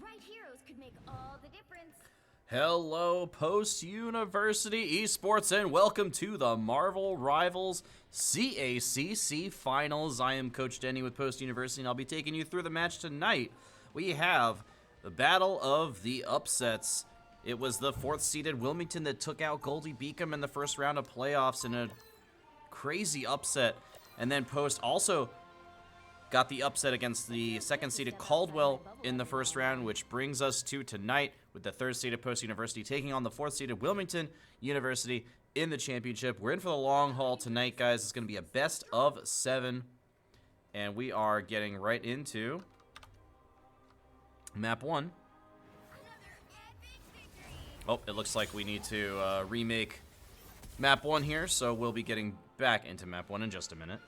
right heroes could make all the difference. Hello, post-university esports, and welcome to the Marvel Rivals CACC Finals. I am Coach Denny with Post University, and I'll be taking you through the match tonight. We have the battle of the upsets. It was the 4th-seeded Wilmington that took out Goldie Beacom in the first round of playoffs in a crazy upset, and then Post also got the upset against the 2nd-seeded Caldwell in the first round, which brings us to tonight with the 3rd-seeded Post University taking on the 4th-seeded Wilmington University in the championship. We're in for the long haul tonight, guys. It's going to be a best of 7, and we are getting right into map 1. Oh, it looks like we need to remake map 1 here, so we'll be getting back into map 1 in just a minute.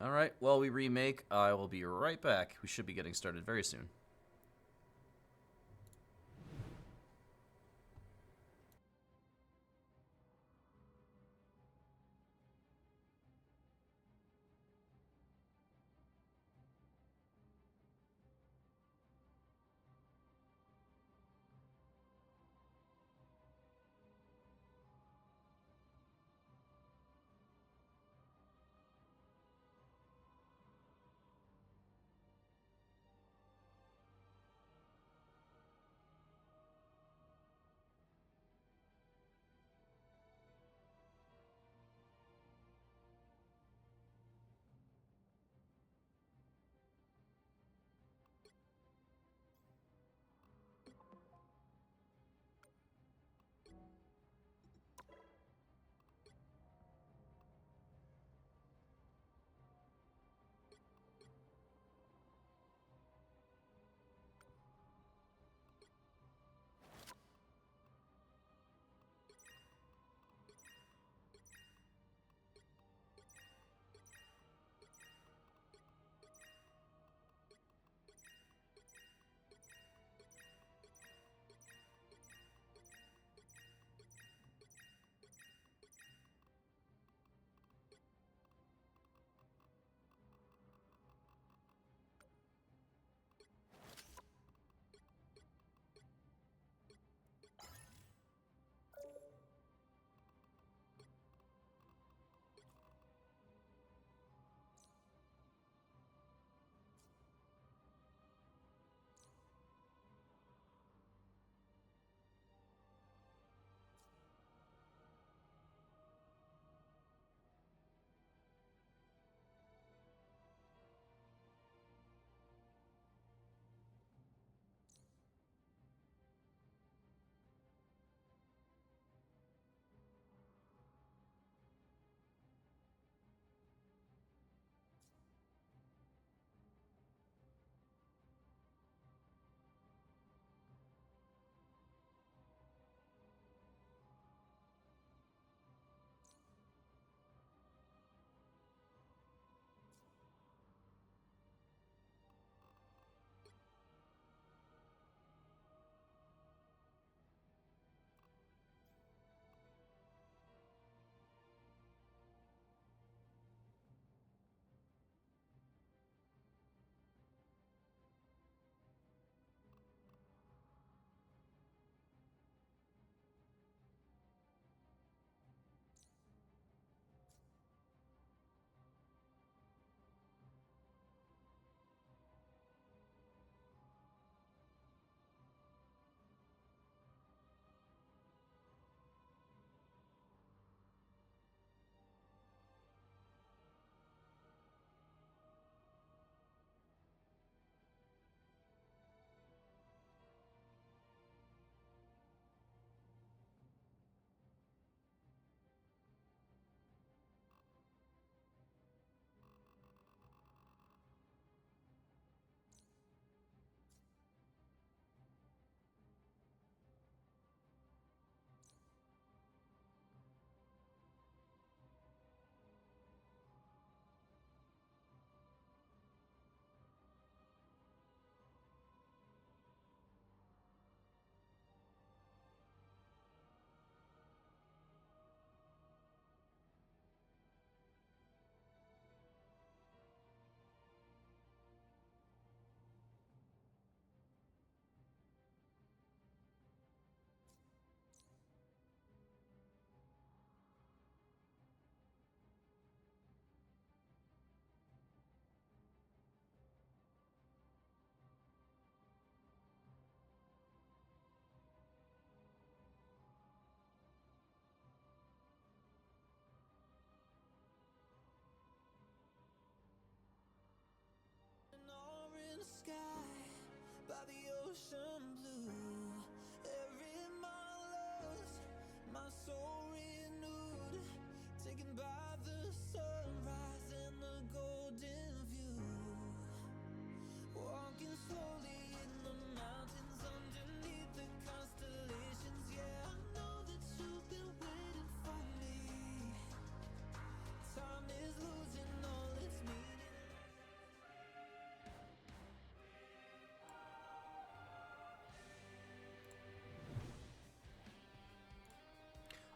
Alright, while we remake, I will be right back. We should be getting started very soon.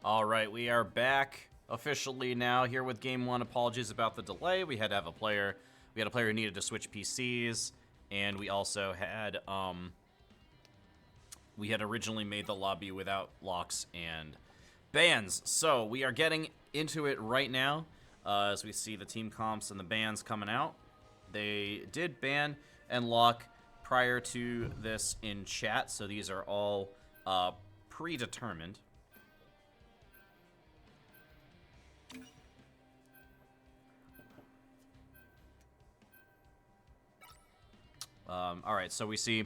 All right, we are back officially now here with game one. Apologies about the delay. We had to have a player. We had a player who needed to switch PCs, and we also had we had originally made the lobby without locks and bans. So we are getting into it right now as we see the team comps and the bans coming out. They did ban and lock prior to this in chat, so these are all predetermined. All right, so we see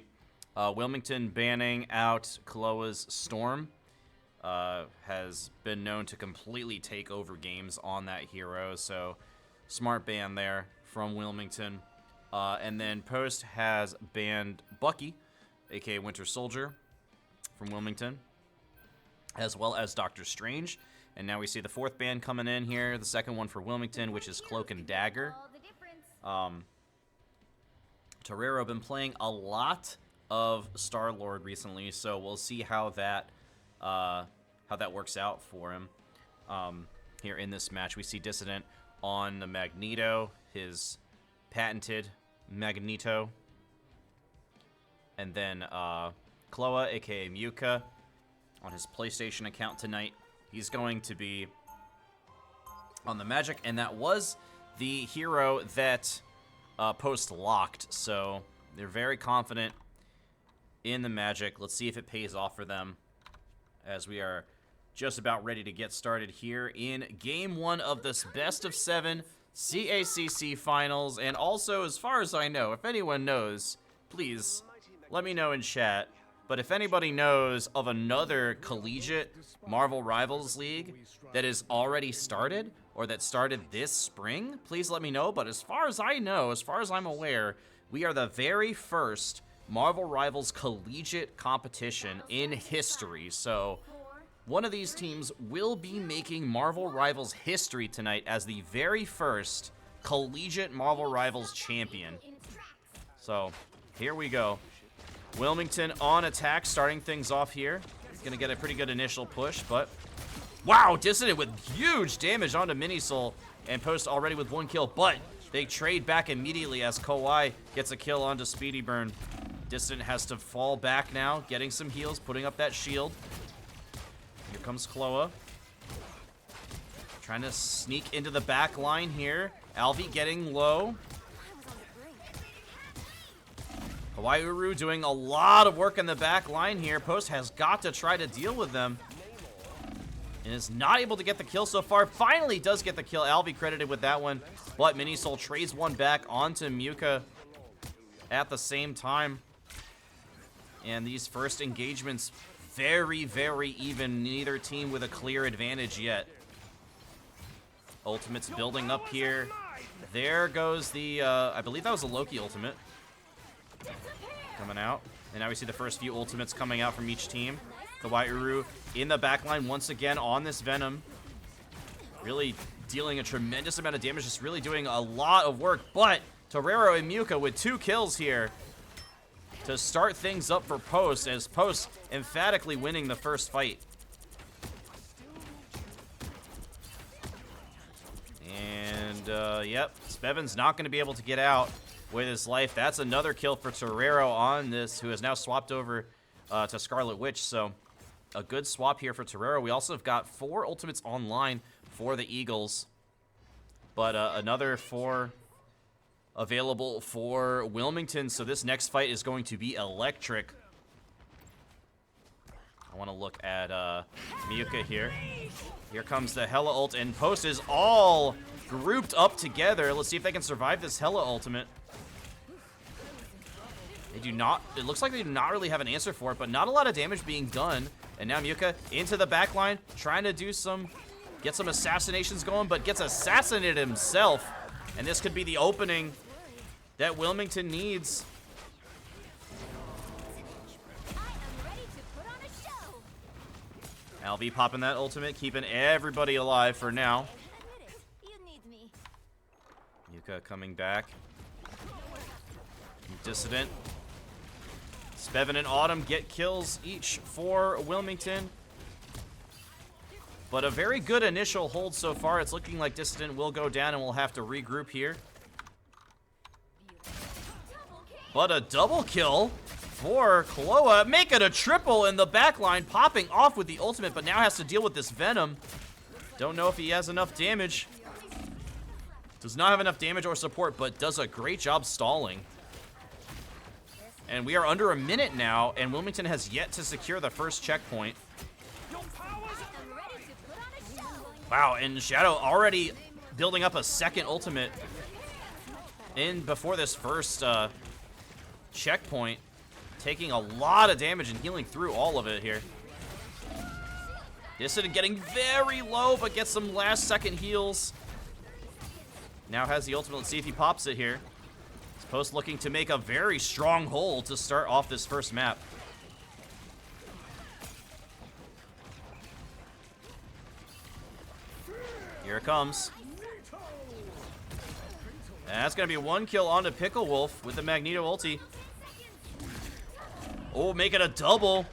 Wilmington banning out Klowa's Storm. Has been known to completely take over games on that hero, so smart ban there from Wilmington. And then Post has banned Bucky, aka Winter Soldier, from Wilmington, as well as Doctor Strange. And now we see the fourth ban coming in here, the second one for Wilmington, which is Cloak and Dagger. Torero been playing a lot of Star-Lord recently, so we'll see how that works out for him. Here in this match, we see Dissident on the Magneto, his patented Magneto, and then Klowa, aka mewca, on his PlayStation account tonight. He's going to be on the Magic, and that was the hero that Post locked, so they're very confident in the Magic. Let's see if it pays off for them as we are just about ready to get started here in game one of this best of 7 CACC finals. And also, as far as I know, if anyone knows, please let me know in chat. But if anybody knows of another collegiate Marvel Rivals League that is already started, or that started this spring, please let me know. But as far as I know, as far as I'm aware, we are the very first Marvel Rivals collegiate competition in history. So one of these teams will be making Marvel Rivals history tonight as the very first collegiate Marvel Rivals champion. So here we go. Wilmington on attack, starting things off here. Gonna get a pretty good initial push, but wow, Dissident with huge damage onto Minisoul, and Post already with 1 kill, but they trade back immediately as Kawhi gets a kill onto Speedy Burn. Dissident has to fall back now, getting some heals, putting up that shield. Here comes Klowa. Trying to sneak into the back line here. Alvi getting low. Kawaii Uru doing a lot of work in the back line here. Post has got to try to deal with them, and is not able to get the kill so far. Finally does get the kill. Alvi credited with that one, but Minisoul trades one back onto mewca at the same time. And these first engagements, very, very even. Neither team with a clear advantage yet. Ultimates building up here. There goes the, I believe that was a Loki ultimate coming out. And now we see the first few ultimates coming out from each team. Kawaii Uru in the backline once again on this Venom. Really dealing a tremendous amount of damage, just really doing a lot of work. But Torero and mewca with 2 kills here to start things up for Post, as Post emphatically winning the first fight. And, yep, Spevin's not going to be able to get out with his life. That's another kill for Torero on this, who has now swapped over to Scarlet Witch. So a good swap here for Torero. We also have got 4 ultimates online for the Eagles, but another 4 available for Wilmington. So this next fight is going to be electric. I want to look at mewca here. Here comes the Hella ult, and Post is all grouped up together. Let's see if they can survive this Hella ultimate. They do not, it looks like they do not really have an answer for it, but not a lot of damage being done. And now mewca into the back line, trying to do get some assassinations going, but gets assassinated himself. And this could be the opening that Wilmington needs. LV popping that ultimate, keeping everybody alive for now. mewca coming back. Dissident. Spevin and Autumn get kills each for Wilmington. But a very good initial hold so far. It's looking like Dissident will go down and we'll have to regroup here. But a double kill for Klowa, make it a triple in the backline, popping off with the ultimate, but now has to deal with this Venom. Don't know if he has enough damage. Does not have enough damage or support, but does a great job stalling. And we are under a minute now, and Wilmington has yet to secure the first checkpoint. Wow, and Shadow already building up a second ultimate in before this first checkpoint. Taking a lot of damage and healing through all of it here. Dissident getting very low, but gets some last second heals. Now has the ultimate. Let's see if he pops it here. Post looking to make a very strong hold to start off this first map. Here it comes. And that's going to be one kill onto Pickle Wolf with the Magneto ulti. Oh, make it a double.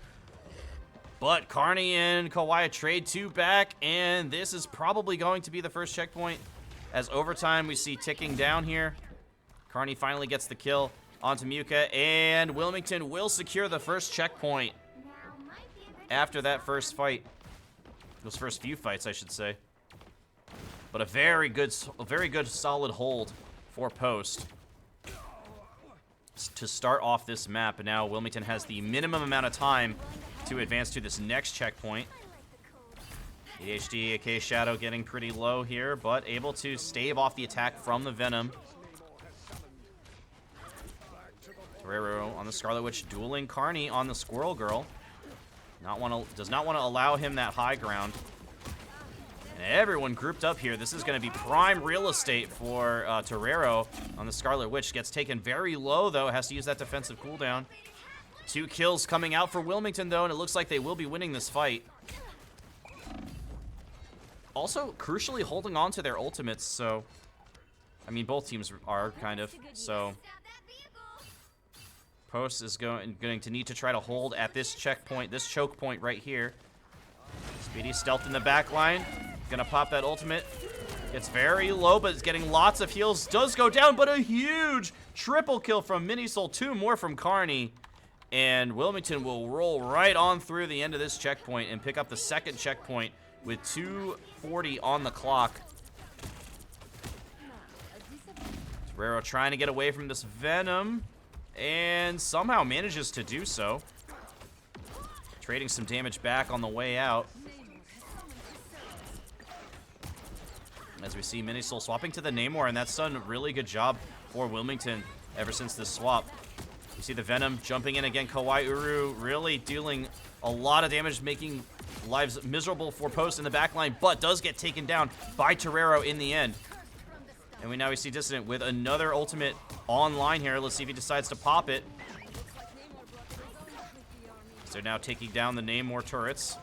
But Carney and Kawhi trade 2 back, and this is probably going to be the first checkpoint. As overtime we see ticking down here. Carney finally gets the kill onto mewca, and Wilmington will secure the first checkpoint after that first fight. Those first few fights, I should say. But a very good solid hold for Post to start off this map. And now Wilmington has the minimum amount of time to advance to this next checkpoint. ADHD, aka Shadow, getting pretty low here, but able to stave off the attack from the Venom. Torero on the Scarlet Witch, dueling Carney on the Squirrel Girl. Does not want to allow him that high ground. And everyone grouped up here. This is going to be prime real estate for Torero on the Scarlet Witch. Gets taken very low, though. Has to use that defensive cooldown. 2 kills coming out for Wilmington, though, and it looks like they will be winning this fight. Also, crucially holding on to their ultimates, so... I mean, both teams are, kind of, so... Post is going to need to try to hold at this checkpoint, this choke point right here. Speedy stealth in the back line. Gonna pop that ultimate. Gets very low, but is getting lots of heals. Does go down, but a huge triple kill from Minisoul. 2 more from Carney. And Wilmington will roll right on through the end of this checkpoint and pick up the second checkpoint with 2:40 on the clock. Torero trying to get away from this Venom, and somehow manages to do so. Trading some damage back on the way out. As we see Minisoul swapping to the Namor, and that's done a really good job for Wilmington ever since this swap. You see the Venom jumping in again. Kawhi Uru really dealing a lot of damage, making lives miserable for Post in the backline, but does get taken down by Torero in the end. And we see Dissident with another ultimate online here. Let's see if he decides to pop it. So now taking down the Namor turrets.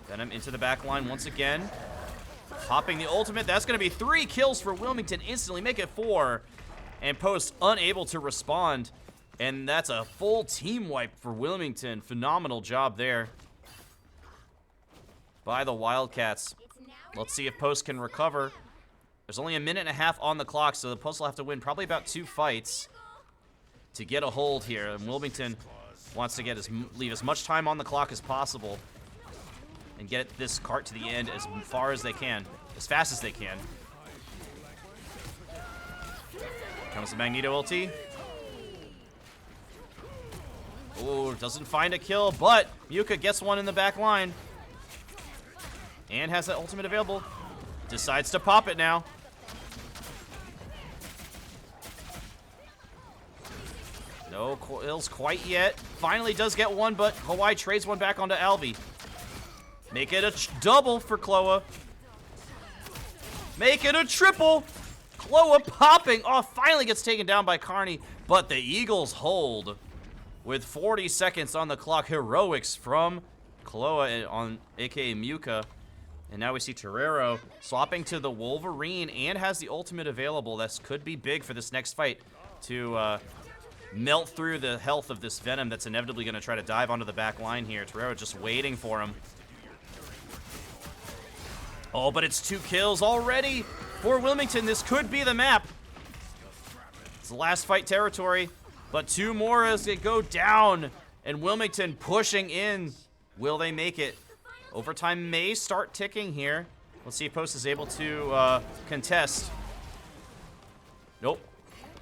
Venom into the back line once again. Popping the ultimate. That's going to be 3 kills for Wilmington. Instantly make it 4. And Post unable to respond. And that's a full team wipe for Wilmington. Phenomenal job there by the Wildcats. Let's see if Post can recover. There's only a minute and a half on the clock, so the Post will have to win probably about 2 fights to get a hold here. And Wilmington wants to leave as much time on the clock as possible and get this cart to the end as far as they can, as fast as they can. Comes the Magneto ulti. Oh, doesn't find a kill, but mewca gets one in the back line. And has that ultimate available. Decides to pop it now. No kills quite yet. Finally does get one, but Hawaii trades one back onto Alvi. Make it a double for Klowa. Make it a triple. Klowa popping off. Finally gets taken down by Carney, but the Eagles hold with 40 seconds on the clock. Heroics from Klowa on aka mewca. And now we see Torero swapping to the Wolverine and has the ultimate available. This could be big for this next fight to melt through the health of this Venom that's inevitably going to try to dive onto the back line here. Torero just waiting for him. Oh, but it's 2 kills already for Wilmington. This could be the map. It's the last fight territory, but 2 more as they go down. And Wilmington pushing in. Will they make it? Overtime may start ticking here. Let's see if Post is able to contest. Nope.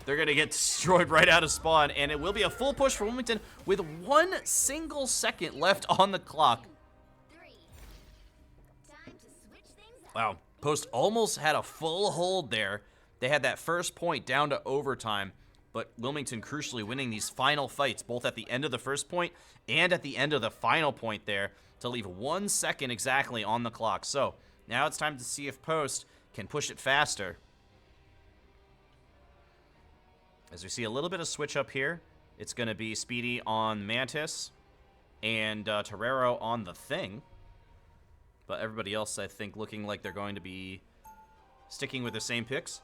They're going to get destroyed right out of spawn, and it will be a full push for Wilmington with 1 single second left on the clock. Wow, Post almost had a full hold there. They had that first point down to overtime, but Wilmington crucially winning these final fights, both at the end of the first point and at the end of the final point there, to leave 1 second exactly on the clock. So now it's time to see if Post can push it faster. As we see a little bit of switch up here, it's going to be Speedy on Mantis and Torero on the Thing. But everybody else, I think, looking like they're going to be sticking with the same picks.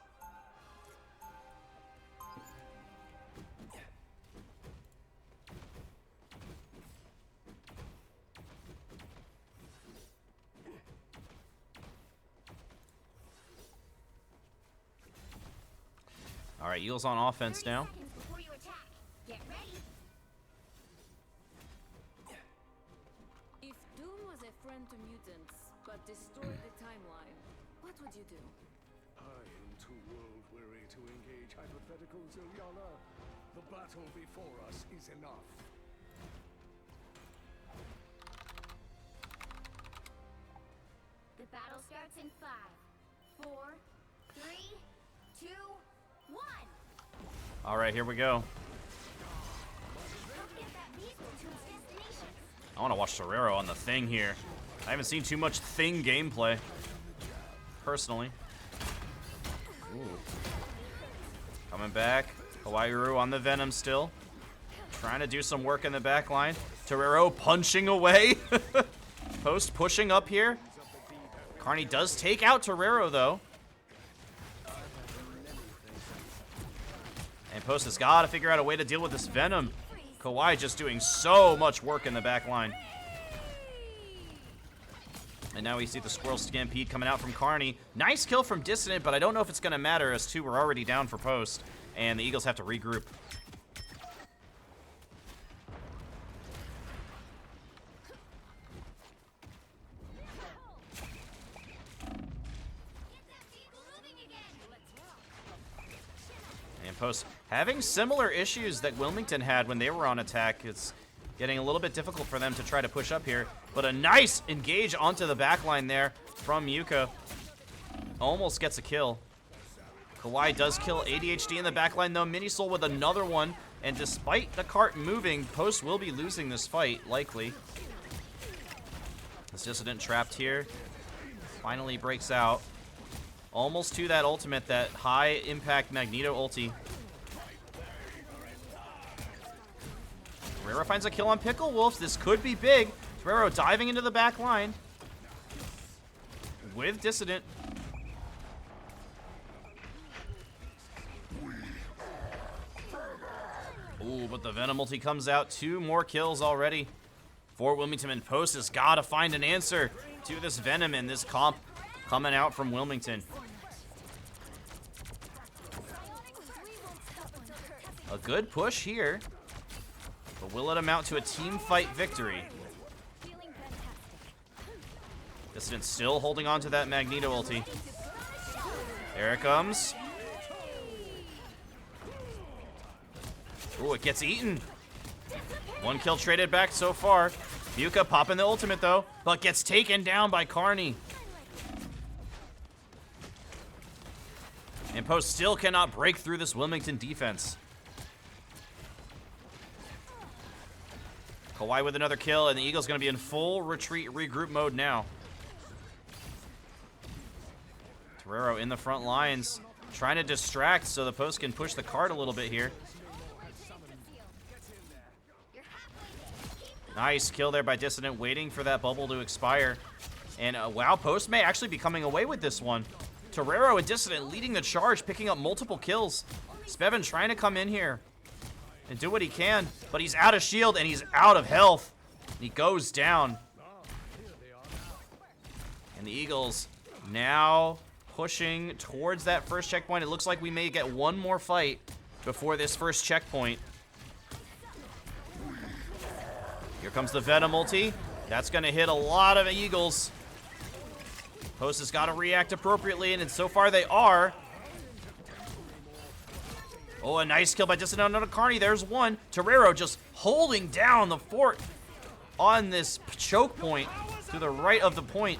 All right, Eagles on offense now. Get ready. If Doom was a friend to mutants, but destroyed the timeline, what would you do? I am too world-weary to engage hypotheticals, Ilyana. The battle before us is enough. The battle starts in 5, 4, 3, 2, 1. All right, here we go. Let's get that vehicle to its destination. I want to watch Torero on the Thing here. I haven't seen too much Thing gameplay, personally. Ooh. Coming back. Hawaiiru on the Venom still. Trying to do some work in the back line. Torero punching away. Post pushing up here. Carney does take out Torero, though. And Post has got to figure out a way to deal with this Venom. Kawhi just doing so much work in the back line. And now we see the Squirrel Stampede coming out from Carney. Nice kill from Dissident, but I don't know if it's going to matter as 2 were already down for Post. And the Eagles have to regroup. And Post having similar issues that Wilmington had when they were on attack. It's getting a little bit difficult for them to try to push up here. But a nice engage onto the back line there from mewca. Almost gets a kill. Kawhi does kill ADHD in the back line, though. Minisoul with another one. And despite the cart moving, Post will be losing this fight, likely. This Dissident trapped here. Finally breaks out. Almost to that ultimate, that high impact Magneto ulti. Torero finds a kill on Pickle Wolf. This could be big. Torero diving into the back line with Dissident. Ooh, but the Venom ulti comes out. 2 more kills already for Wilmington, and Post has got to find an answer to this Venom and this comp coming out from Wilmington. A good push here, but will it amount to a team fight victory? Dissident still holding on to that Magneto ulti. There it comes. Ooh, it gets eaten. 1 kill traded back so far. mewca popping the ultimate, though, but gets taken down by Carney. And Post still cannot break through this Wilmington defense. Kawhi with another kill, and the Eagle's going to be in full retreat regroup mode now. Torero in the front lines, trying to distract so the post can push the cart a little bit here. Nice kill there by Dissident, waiting for that bubble to expire. And wow, post may actually be coming away with this one. Torero and Dissident leading the charge, picking up multiple kills. Speven trying to come in here and do what he can, but he's out of shield and he's out of health. He goes down. And the Eagles now pushing towards that first checkpoint. It looks like we may get one more fight before this first checkpoint. Here comes the Venom ulti. That's going to hit a lot of Eagles. Post has got to react appropriately, and so far they are. Oh, a nice kill by Dissident on Carney. There's one. Torero just holding down the fort on this choke point to the right of the point.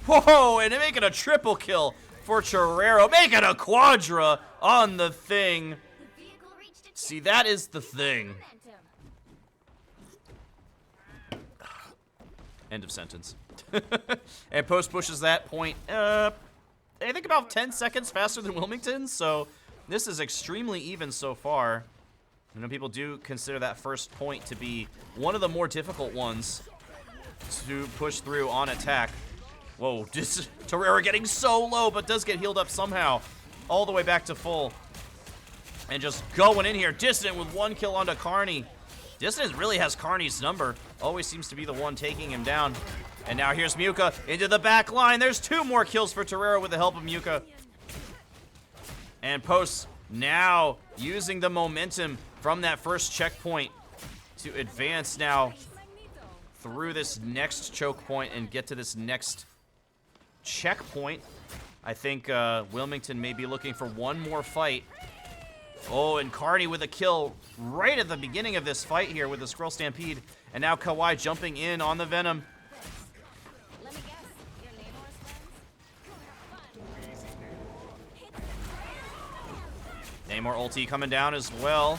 Whoa, and making a triple kill for Torero. Making a quadra on the thing. See, that is the thing. End of sentence. And post pushes that point, I think about 10 seconds faster than Wilmington, so this is extremely even so far. I know people do consider that first point to be one of the more difficult ones to push through on attack. Whoa, Torero getting so low, but does get healed up somehow. All the way back to full. And just going in here. Dissident with one kill onto Carney. Dissident really has Carney's number. Always seems to be the one taking him down. And now here's mewca into the back line. There's 2 more kills for Torero with the help of mewca. And post now using the momentum from that first checkpoint to advance now through this next choke point and get to this next checkpoint. I think Wilmington may be looking for one more fight. Oh, and Carney with a kill right at the beginning of this fight here with the Scroll Stampede. And now Kawhi jumping in on the Venom. Namor ulti coming down as well.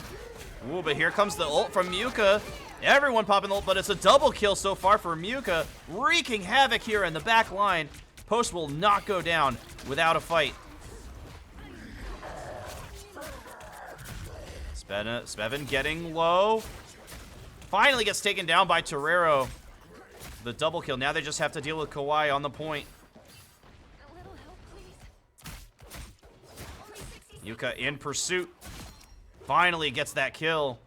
Ooh, but here comes the ult from mewca. Everyone popping the ult, but it's a double kill so far for mewca. Wreaking havoc here in the back line. Post will not go down without a fight. Speven getting low. Finally gets taken down by Torero. The double kill. Now they just have to deal with Kawhi on the point. mewca in pursuit. Finally gets that kill.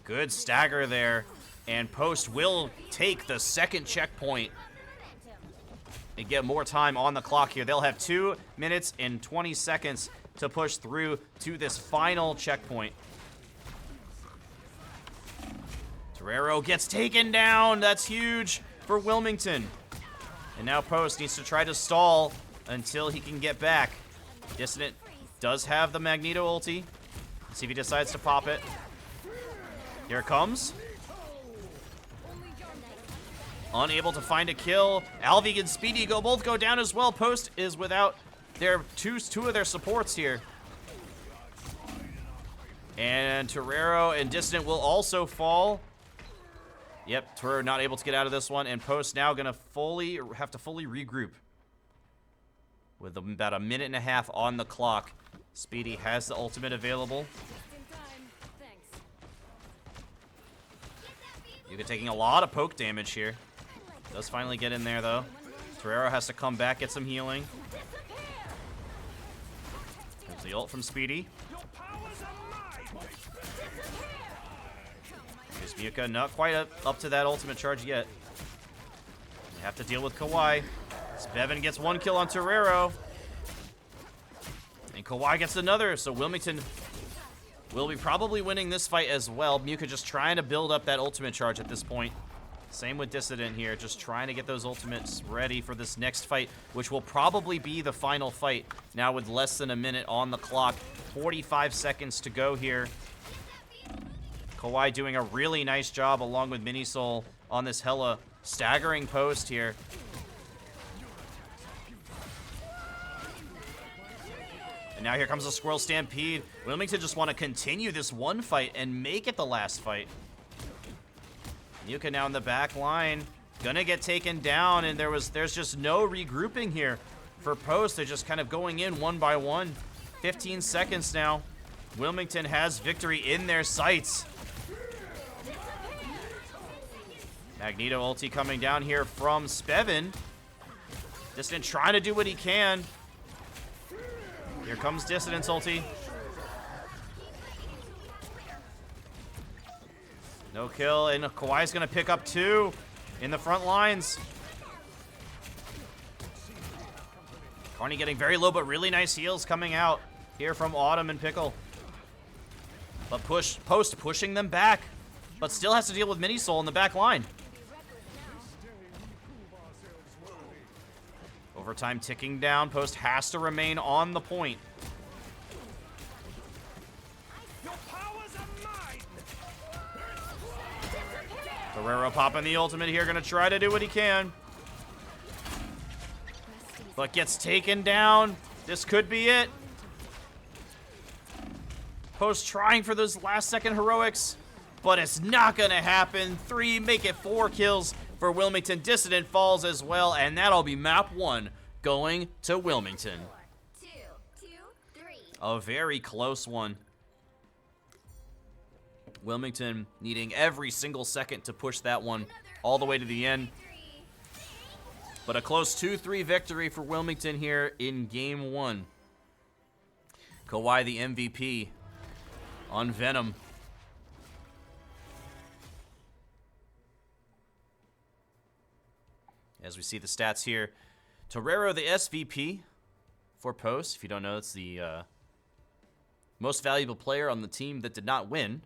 Good stagger there. And post will take the second checkpoint and get more time on the clock here. They'll have 2 minutes and 20 seconds to push through to this final checkpoint. Torero gets taken down. That's huge for Wilmington. And now post needs to try to stall until he can get back. Dissident does have the Magneto ulti. Let's see if he decides to pop it. Here it comes. Unable to find a kill. Alvig and Speedy both go down as well. Post is without their two of their supports here. And Torero and Dissident will also fall. Yep, Torero not able to get out of this one. And Post now going to have to fully regroup. With about a minute and a half on the clock. Speedy has the ultimate available. Mewca taking a lot of poke damage here. Does finally get in there, though. Torero has to come back, get some healing. There's the ult from Speedy. Here's mewca, not quite up to that ultimate charge yet. They have to deal with Kawhi. Speven gets one kill on Torero. And Kawhi gets another, so Wilmington will be probably winning this fight as well. mewca just trying to build up that ultimate charge at this point. Same with Dissident here, just trying to get those ultimates ready for this next fight, which will probably be the final fight. Now with less than a minute on the clock, 45 seconds to go here. Kawhi doing a really nice job along with Minisoul on this hella staggering post here. And now here comes the Squirrel Stampede. Wilmington just want to continue this one fight and make it the last fight. mewca now in the back line. Gonna get taken down, and there's just no regrouping here for Post. They're just kind of going in one by one. 15 seconds now. Wilmington has victory in their sights. Magneto ulti coming down here from Spevin. Dissident trying to do what he can. Here comes Dissident's ulti. No kill, and Kawhi's gonna pick up 2 in the front lines. Carney getting very low, but really nice heals coming out here from Autumn and Pickle. But Post pushing them back, but still has to deal with Mini Soul in the back line. Overtime ticking down. Post has to remain on the point. Guerrero popping the ultimate here, gonna try to do what he can. But gets taken down. This could be it. Post trying for those last second heroics, but it's not gonna happen. 3, make it 4 kills for Wilmington. Dissident falls as well, and that'll be map 1 going to Wilmington. 2, 2, 3. A very close one. Wilmington needing every single second to push that one all the way to the end. But a close 2-3 victory for Wilmington here in game 1. Kawhi the MVP on Venom. As we see the stats here, Torero the SVP for Post. If you don't know, it's the most valuable player on the team that did not win.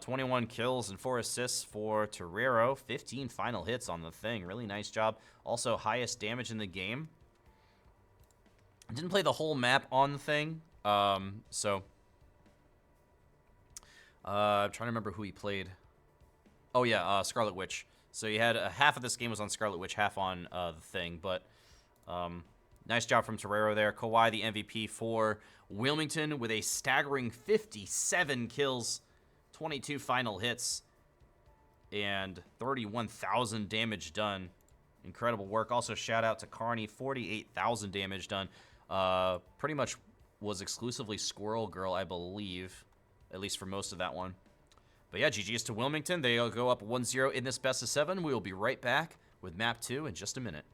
21 kills and 4 assists for Torero. 15 final hits on the thing. Really nice job. Also, highest damage in the game. Didn't play the whole map on the thing. I'm trying to remember who he played. Oh, yeah, Scarlet Witch. So he had half of this game was on Scarlet Witch, half on the thing. But nice job from Torero there. Kawhi, the MVP for Wilmington with a staggering 57 kills. 22 final hits and 31,000 damage done. Incredible work. Also, shout out to Carney, 48,000 damage done. Pretty much was exclusively Squirrel Girl, I believe, at least for most of that one. But yeah, GG's to Wilmington. They'll go up 1-0 in this best of 7. We will be right back with map 2 in just a minute.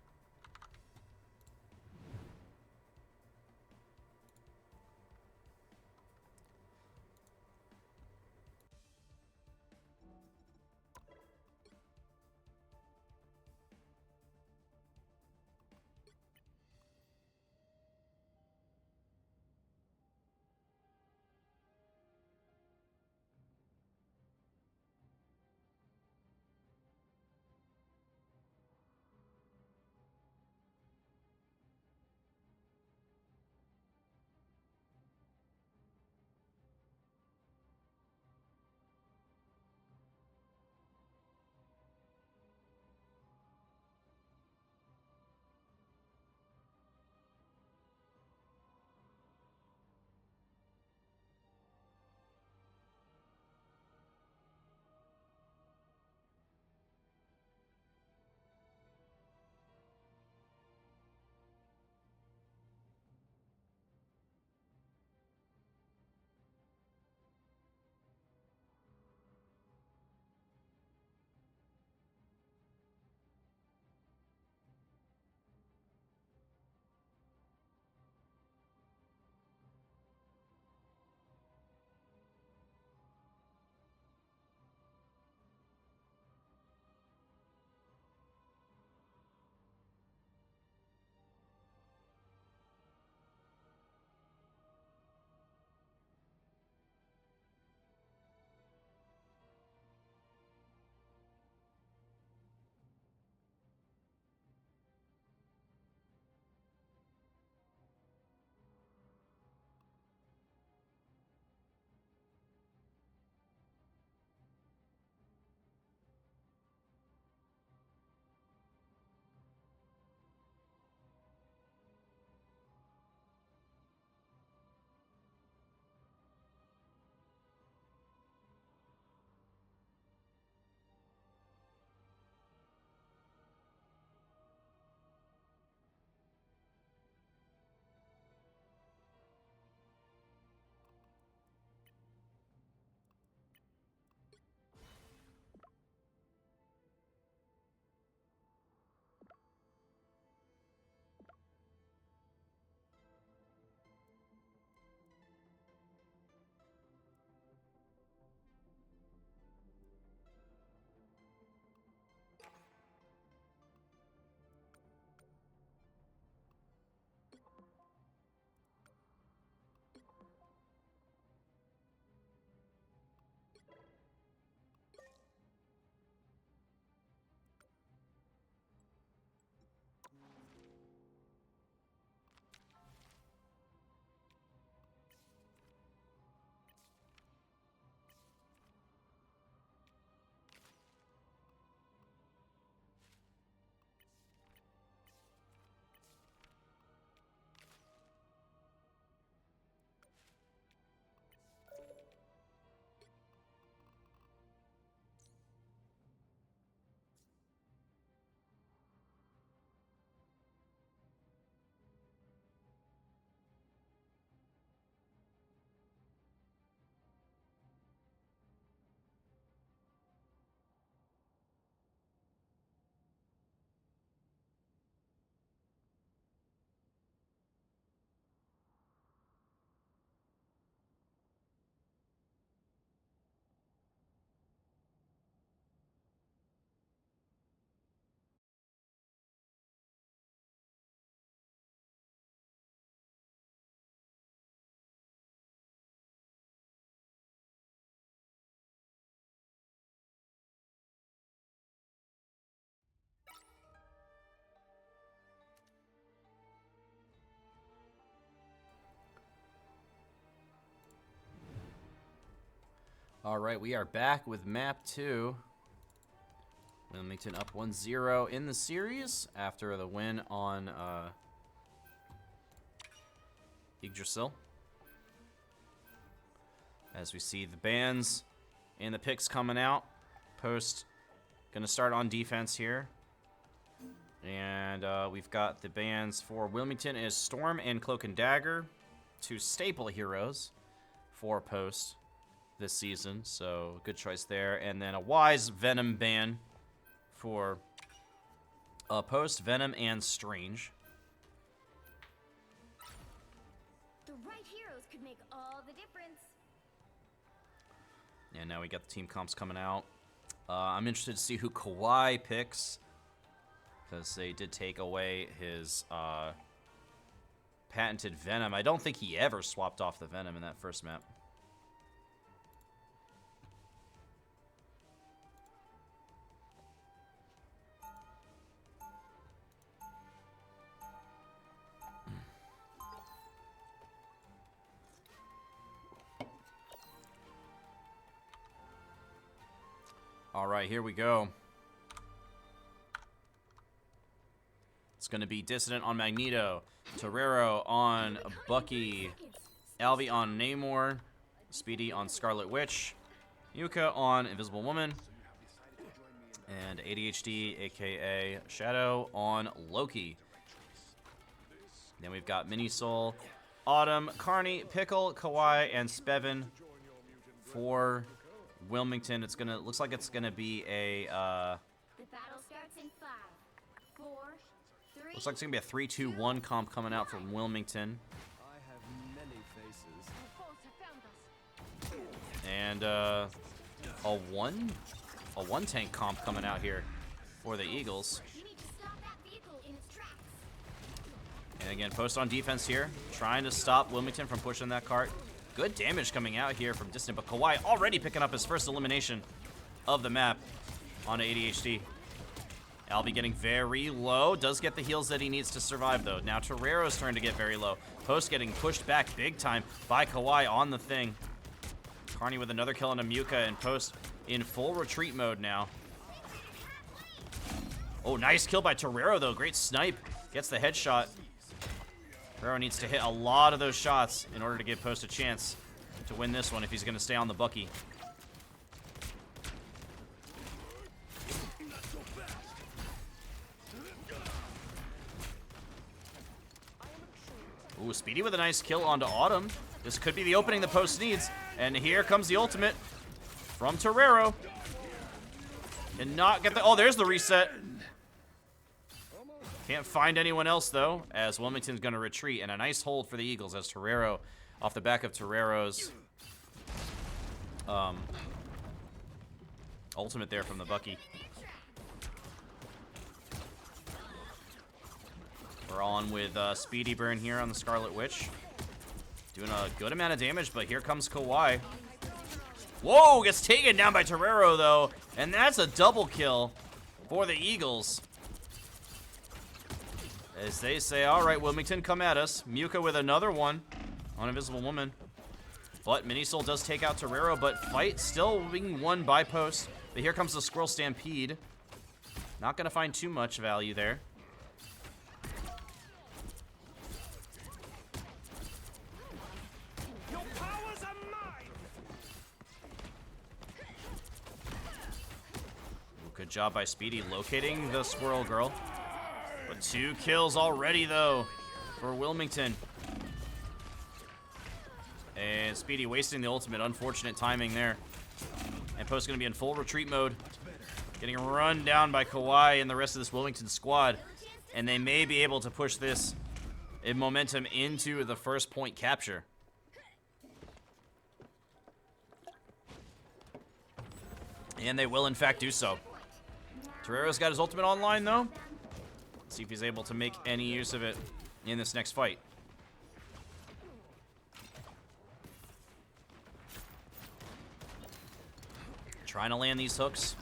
All right, we are back with map 2. Wilmington up 1-0 in the series after the win on Yggdrasil. As we see the bans and the picks coming out. Post going to start on defense here. And we've got the bans for Wilmington is Storm and Cloak and Dagger, 2 staple heroes for Post this season. So good choice there. And then a Wise Venom ban for Post, Venom, and Strange. The right heroes could make all the difference. And now we got the team comps coming out. I'm interested to see who Kawhi picks, because they did take away his patented Venom. I don't think he ever swapped off the Venom in that first map. All right, here we go. It's going to be Dissident on Magneto, Torero on Bucky, Alvi on Namor, Speedy on Scarlet Witch, mewca on Invisible Woman, and ADHD, aka Shadow, on Loki. Then we've got Minisoul, Autumn, Carney, Pickle, Kawhi, and Spevin for Wilmington. Looks like it's gonna be a The battle starts in 5, 4, 3. looks like it's gonna be a 3-2-1 comp coming out from Wilmington. I have many faces. And a one tank comp coming out here for the Eagles. You need to stop that vehicle in its tracks. And again, Post on defense here, trying to stop Wilmington from pushing that cart. Good damage coming out here from Dissident, but Kawhi already picking up his first elimination of the map on ADHD. Albi getting very low, does get the heals that he needs to survive though. Now Torero's turn to get very low. Post getting pushed back big time by Kawhi on the thing. Carney with another kill and a mewca, and Post in full retreat mode now. Oh, nice kill by Torero though, great snipe. Gets the headshot. Torero needs to hit a lot of those shots in order to give Post a chance to win this one if he's going to stay on the Bucky. Ooh, Speedy with a nice kill onto Autumn. This could be the opening the Post needs. And here comes the ultimate from Torero. And not get the... Oh, there's the reset. Can't find anyone else, though, as Wilmington's going to retreat. And a nice hold for the Eagles as Torero, off the back of Torero's ultimate there from the Bucky. We're on with Speedy Burn here on the Scarlet Witch. Doing a good amount of damage, but here comes Kawhi. Whoa, gets taken down by Torero, though. And that's a double kill for the Eagles. As they say, all right, Wilmington, come at us. mewca with another one on Invisible Woman. But Minisoul does take out Torero, but fight still being won by Post. But here comes the Squirrel Stampede. Not going to find too much value there. Your powers are mine. Good job by Speedy locating the Squirrel Girl. But 2 kills already, though, for Wilmington. And Speedy wasting the ultimate. Unfortunate timing there. And Post going to be in full retreat mode. Getting run down by Kawhi and the rest of this Wilmington squad. And they may be able to push this in momentum into the first point capture. And they will, in fact, do so. Torero's got his ultimate online, though. Let's see if he's able to make any use of it in this next fight. Trying to land these hooks.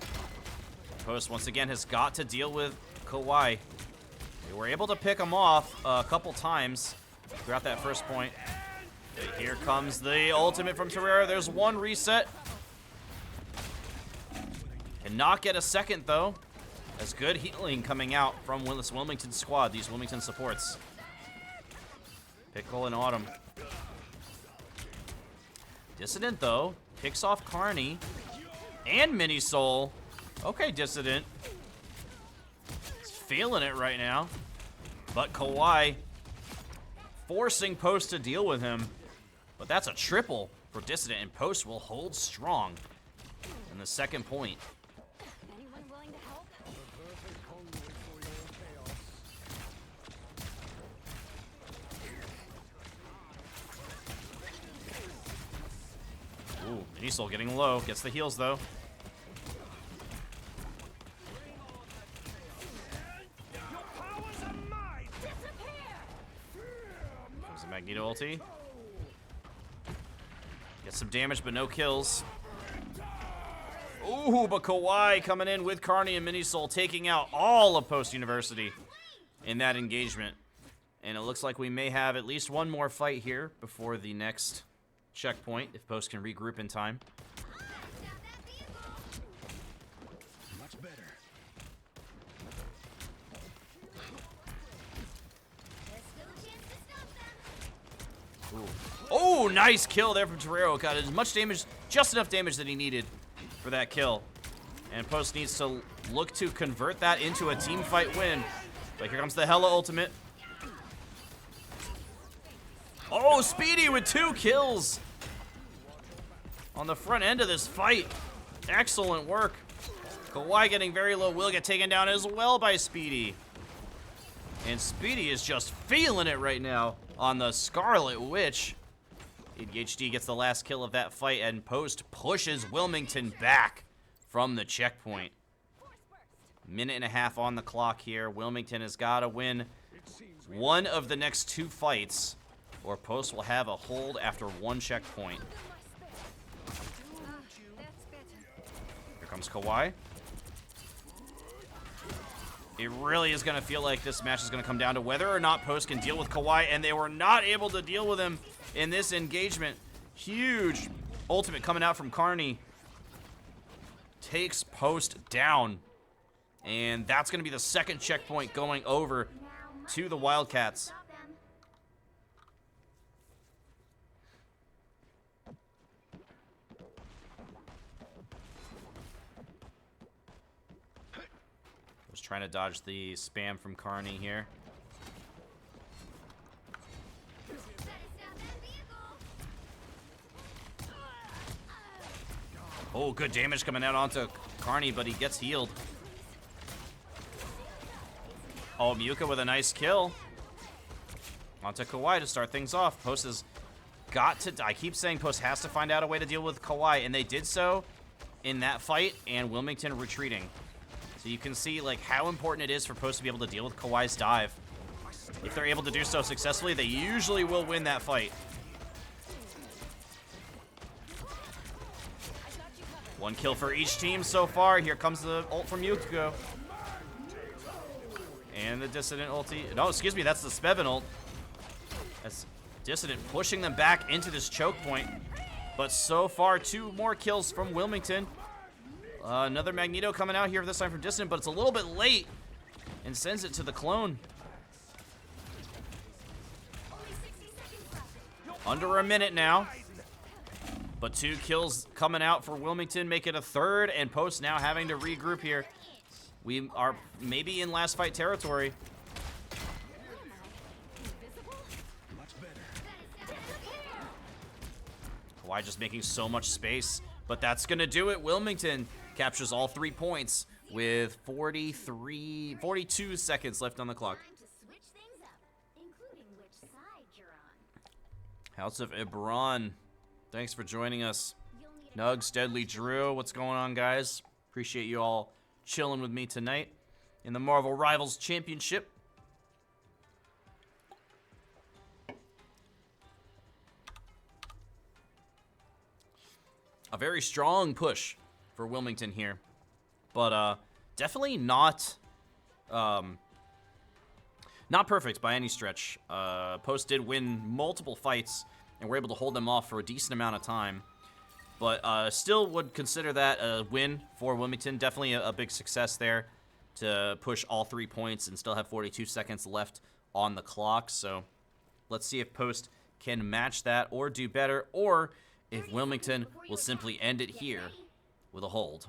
Post, once again, has got to deal with Kawhi. They were able to pick him off a couple times throughout that first point. But here comes the ultimate from Torero. There's one reset. Cannot get a second, though. As good healing coming out from this Wilmington squad, these Wilmington supports. Pickle and Autumn. Dissident, though, picks off Carney and Mini Soul. Okay, Dissident. He's feeling it right now. But Kawhi forcing Post to deal with him. But that's a triple for Dissident, and Post will hold strong in the second point. Anyone willing to help? Ooh, Mini Soul getting low. Gets the heals, though. Comes the Magneto ulti. Gets some damage, but no kills. Ooh, but Kawhi coming in with Carney and Mini Soul, taking out all of Post University in that engagement. And it looks like we may have at least one more fight here before the next checkpoint, if Post can regroup in time. Much better. Oh, nice kill there from Torero. Got as much damage, just enough damage that he needed for that kill. And Post needs to look to convert that into a team fight win. But here comes the Hella ultimate. Oh, Speedy with 2 kills on the front end of this fight. Excellent work. Kawhi getting very low, will get taken down as well by Speedy. And Speedy is just feeling it right now on the Scarlet Witch. ADHD gets the last kill of that fight, and Post pushes Wilmington back from the checkpoint. Minute and a half on the clock here. Wilmington has got to win one of the next 2 fights, or Post will have a hold after 1 checkpoint. Here comes Kawhi. It really is going to feel like this match is going to come down to whether or not Post can deal with Kawhi, and they were not able to deal with him in this engagement. Huge ultimate coming out from Carney. Takes Post down. And that's going to be the second checkpoint going over to the Wildcats. Was trying to dodge the spam from Carney here. Oh, good damage coming out onto Carney, but he gets healed. Oh, mewca with a nice kill. Onto Kawhi to start things off. Post has got to... I keep saying Post has to find out a way to deal with Kawhi, and they did so in that fight, and Wilmington retreating. So you can see like how important it is for Post to be able to deal with Kawhi's dive. If they're able to do so successfully, they usually will win that fight. One kill for each team so far. Here comes the ult from mewca. And the Dissident ulti. No, excuse me, that's the Spevin ult. That's Dissident pushing them back into this choke point. But so far, 2 more kills from Wilmington. Another Magneto coming out here this time from Dissident, but it's a little bit late. And sends it to the clone. Under a minute now. But 2 kills coming out for Wilmington, make it a third, and Post now having to regroup here. We are maybe in last fight territory. Kawhi just making so much space, but that's going to do it. Wilmington captures all 3 points with 42 seconds left on the clock. Time to switch things up, including which side you're on. House of Ibron, thanks for joining us. You'll need a Nugs, Deadly Drew, what's going on, guys? Appreciate you all chilling with me tonight in the Marvel Rivals Championship. A very strong push for Wilmington here, but definitely not perfect by any stretch. Post did win multiple fights and were able to hold them off for a decent amount of time. But still would consider that a win for Wilmington. Definitely a big success there to push all 3 points and still have 42 seconds left on the clock. So let's see if Post can match that or do better, or if Wilmington will simply end it here with a hold.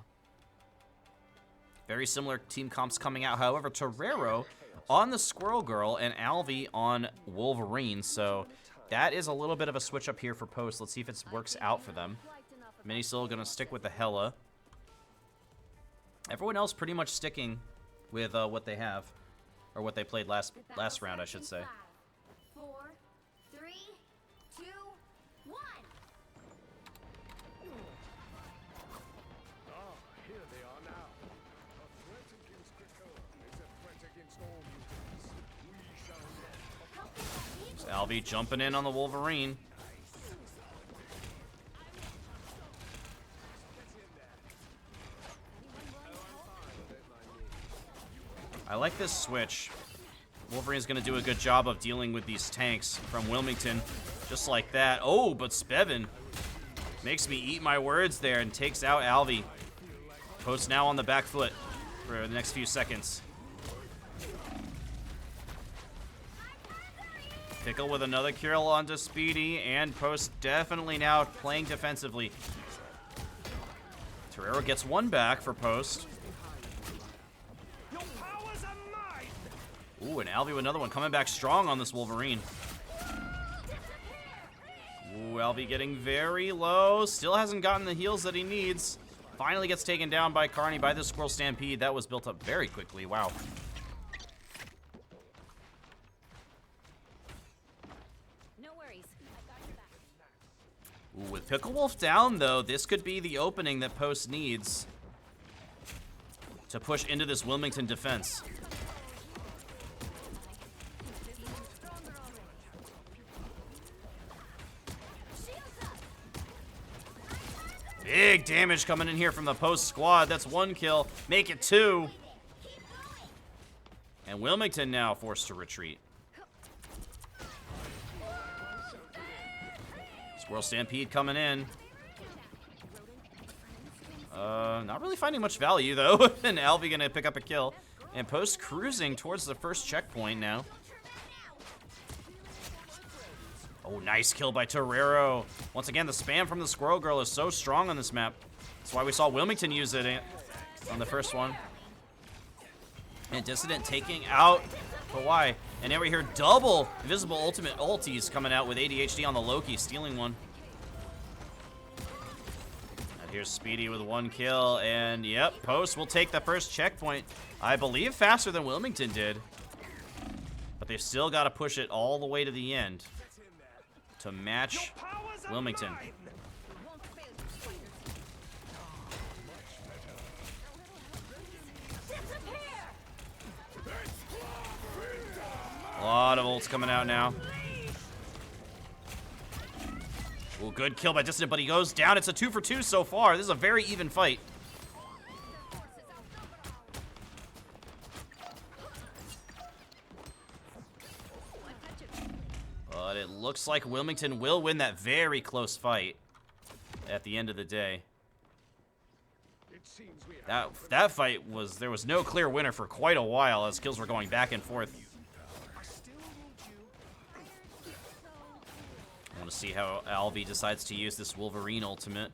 Very similar team comps coming out. However, Torero on the Squirrel Girl and Alvy on Wolverine. So that is a little bit of a switch up here for Post. Let's see if it works out for them. Minisil going to stick with the Hella. Everyone else pretty much sticking with what they have, or what they played last round, I should say. 4, 3, 2, 1. Ah, here they are now. A threat against Klowa is a threat against all mutants. We shall not. Alvy jumping in on the Wolverine. I like this switch. Wolverine's going to do a good job of dealing with these tanks from Wilmington. Just like that. Oh, but Spevin makes me eat my words there and takes out Alvy. Post now on the back foot for the next few seconds. Pickle with another kill onto Speedy, and Post definitely now playing defensively. Torero gets one back for Post. Ooh, and Alvy with another one, coming back strong on this Wolverine. Ooh, Alvy getting very low. Still hasn't gotten the heals that he needs. Finally gets taken down by Carney, by the Squirrel Stampede. That was built up very quickly. Wow. No worries. I got your back. Ooh, with Pickle Wolf down, though, this could be the opening that Post needs to push into this Wilmington defense. Big damage coming in here from the Post squad. That's one kill. Make it 2. And Wilmington now forced to retreat. Squirrel Stampede coming in. Not really finding much value, though. And Alvy gonna pick up a kill. And Post cruising towards the first checkpoint now. Oh, nice kill by Torero. Once again, the spam from the Squirrel Girl is so strong on this map. That's why we saw Wilmington use it on the first one. And Dissident taking out Klowa. And now we hear double invisible ultimate ultis coming out with ADHD on the Loki, stealing one. And here's Speedy with one kill. And yep, Post will take the first checkpoint, I believe faster than Wilmington did. But they've still got to push it all the way to the end to match Wilmington. A lot of ults coming out now. Ooh, good kill by Dissident, but he goes down. It's a 2 for 2 so far. This is a very even fight. But it looks like Wilmington will win that very close fight at the end of the day. That fight was, there was no clear winner for quite a while as kills were going back and forth. I want to see how Alvy decides to use this Wolverine ultimate.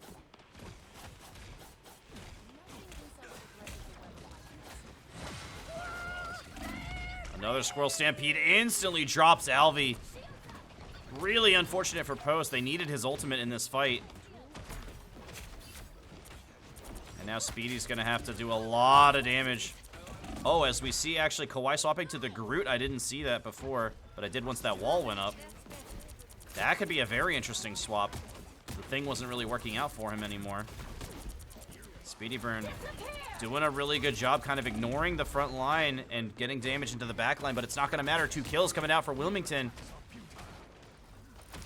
Another Squirrel Stampede instantly drops Alvy. Really unfortunate for Post. They needed his ultimate in this fight. And now Speedy's going to have to do a lot of damage. Oh, as we see actually Klowa swapping to the Groot. I didn't see that before, but I did once that wall went up. That could be a very interesting swap. The thing wasn't really working out for him anymore. Speedy Burn doing a really good job kind of ignoring the front line and getting damage into the back line, but it's not going to matter. 2 kills coming out for Wilmington.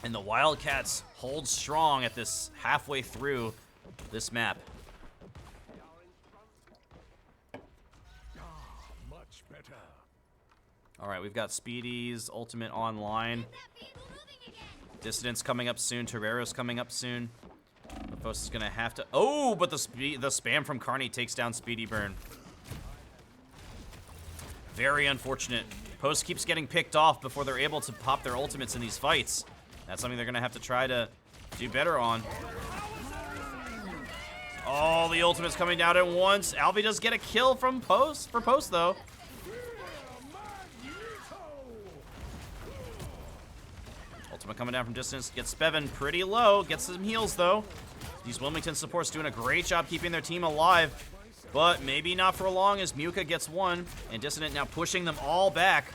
And the Wildcats hold strong at this halfway through this map. Much better. All right, we've got Speedy's ultimate online. Dissident's coming up soon. Torero's coming up soon. Post is gonna have to. Oh, but the spam from Carney takes down Speedy Burn. Very unfortunate. Post keeps getting picked off before they're able to pop their ultimates in these fights. That's something they're gonna have to try to do better on. Oh, the ultimate's coming down at once. Alvi does get a kill from Post for Post though. Ultimate coming down from distance. Gets Bevan pretty low. Gets some heals though. These Wilmington supports doing a great job keeping their team alive. But maybe not for long as mewca gets one. And Dissident now pushing them all back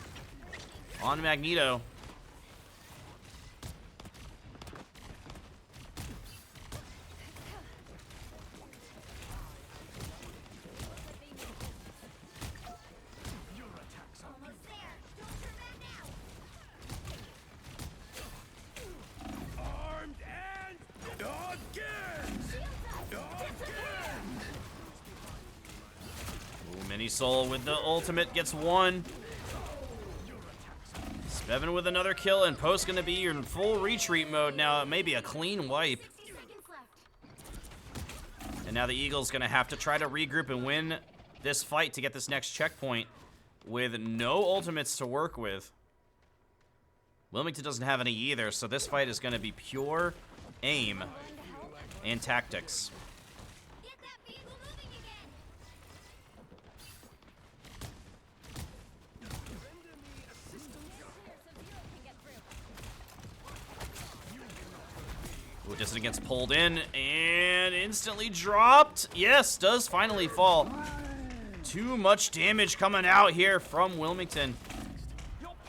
on Magneto. Mini Soul with the ultimate gets one. Bevan with another kill, and Post gonna be in full retreat mode now. Maybe a clean wipe. 60 seconds left. And now the Eagle's gonna have to try to regroup and win this fight to get this next checkpoint with no ultimates to work with. Wilmington doesn't have any either, so this fight is gonna be pure aim and tactics. Get that vehicle moving again. Ooh, Dissident gets pulled in and instantly dropped. Yes, does finally fall. Too much damage coming out here from Wilmington.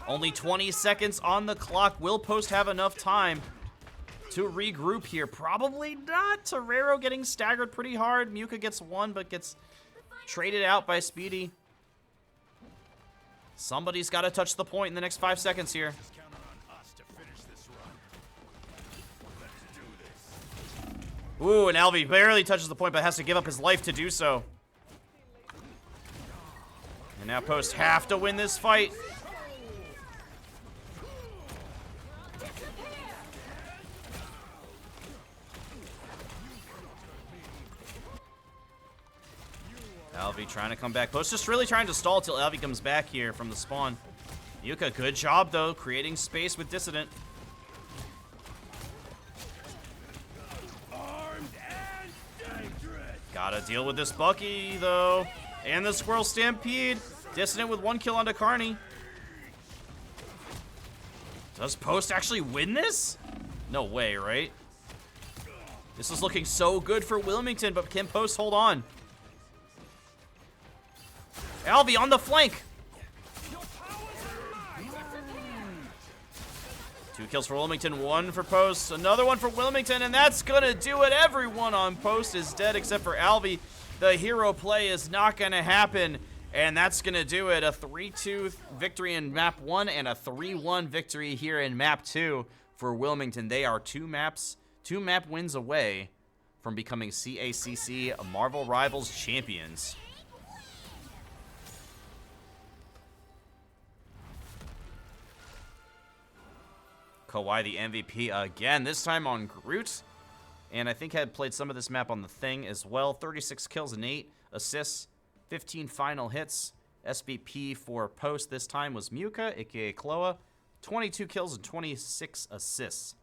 Only 20 seconds on the clock. Will Post have enough time to regroup here? Probably not. Torero getting staggered pretty hard. mewca gets one, but gets traded out by Speedy. Somebody's got to touch the point in the next 5 seconds here. Count on us to finish this run. Let's do this. Ooh, and Alvi barely touches the point, but has to give up his life to do so. And now Post have to win this fight. Alvi trying to come back. Post just really trying to stall till Alvi comes back here from the spawn. mewca, good job though, creating space with Dissident. Armed and dangerous. Gotta deal with this Bucky though. And the Squirrel Stampede. Dissident with one kill onto Carney. Does Post actually win this? No way, right? This is looking so good for Wilmington, but can Post hold on? Alvi on the flank. 2 kills for Wilmington, 1 for Post, another one for Wilmington, and that's gonna do it. Everyone on Post is dead except for Alvi. The hero play is not gonna happen, and that's gonna do it. A 3-2 victory in map 1 and a 3-1 victory here in map 2 for Wilmington. They are 2 map wins away from becoming CACC Marvel Rivals champions. Kawhi the MVP again, this time on Groot. And I think had played some of this map on the Thing as well. 36 kills and 8 assists, 15 final hits. SBP for Post this time was mewca, aka Klowa. 22 kills and 26 assists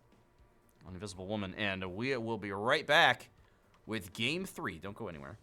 on Invisible Woman. And we will be right back with Game 3. Don't go anywhere.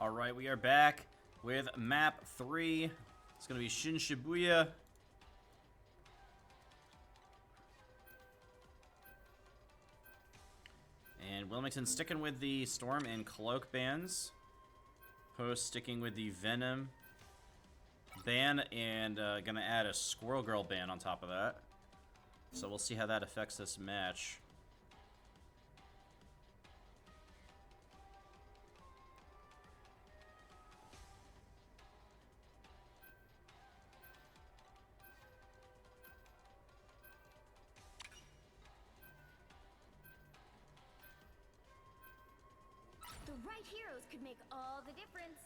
All right, we are back with map 3. It's going to be Shin Shibuya. And Wilmington sticking with the Storm and Cloak bans. Post sticking with the Venom ban, and going to add a Squirrel Girl ban on top of that. So we'll see how that affects this match. The right heroes could make all the difference.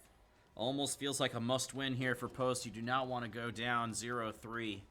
Almost feels like a must-win here for Post. You do not want to go down 0-3.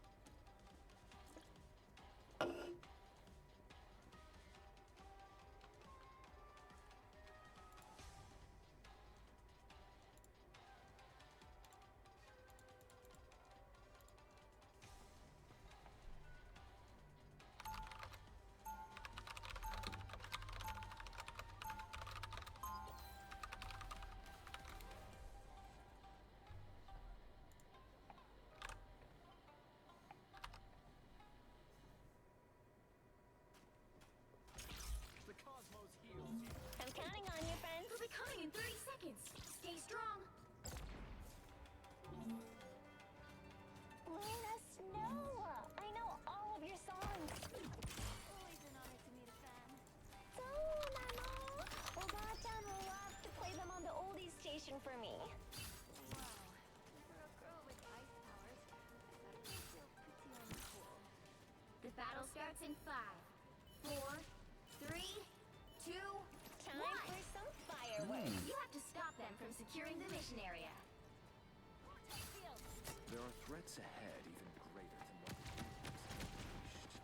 I'm counting on you, friends. We'll be coming in 30 seconds. Stay strong. Let us know. I know all of your songs. Always an honor to meet a fan. So, Mamo, Oba-chan will love to play them on the oldies station for me. Wow. For a girl with ice powers, I thought it was still pretty uncool. The battle starts in 5, 4, 3, 2, Time for some fireworks. You have to stop them from securing the mission area. There are threats ahead even greater than what we unleashed.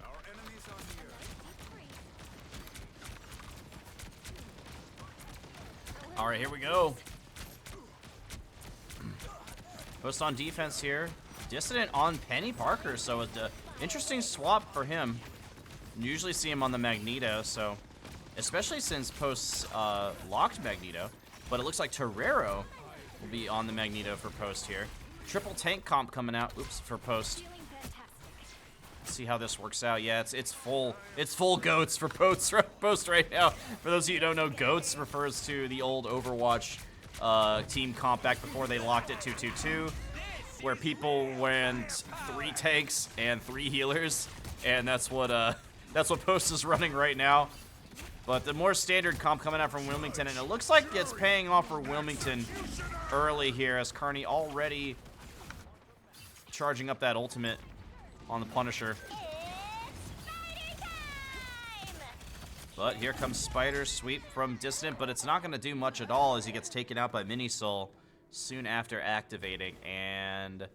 Our enemies are near. All right, here we go. Post on defense here. Dissident on Penny Parker, so it's an interesting swap for him. Usually see him on the Magneto, so especially since Post's locked Magneto, but it looks like Torero will be on the Magneto for Post here. Triple tank comp coming out, oops, for Post. Let's see how this works out. Yeah, it's full goats for Post right now. For those of you who don't know, goats refers to the old Overwatch team comp back before they locked it 2-2-2, where people went 3 tanks and 3 healers, and that's what Post is running right now. But the more standard comp coming out from Wilmington, and it looks like it's paying off for Wilmington early here, as Carney already charging up that ultimate on the Punisher. But here comes Spider's sweep from Dissident, but it's not going to do much at all as he gets taken out by Minisoul soon after activating. And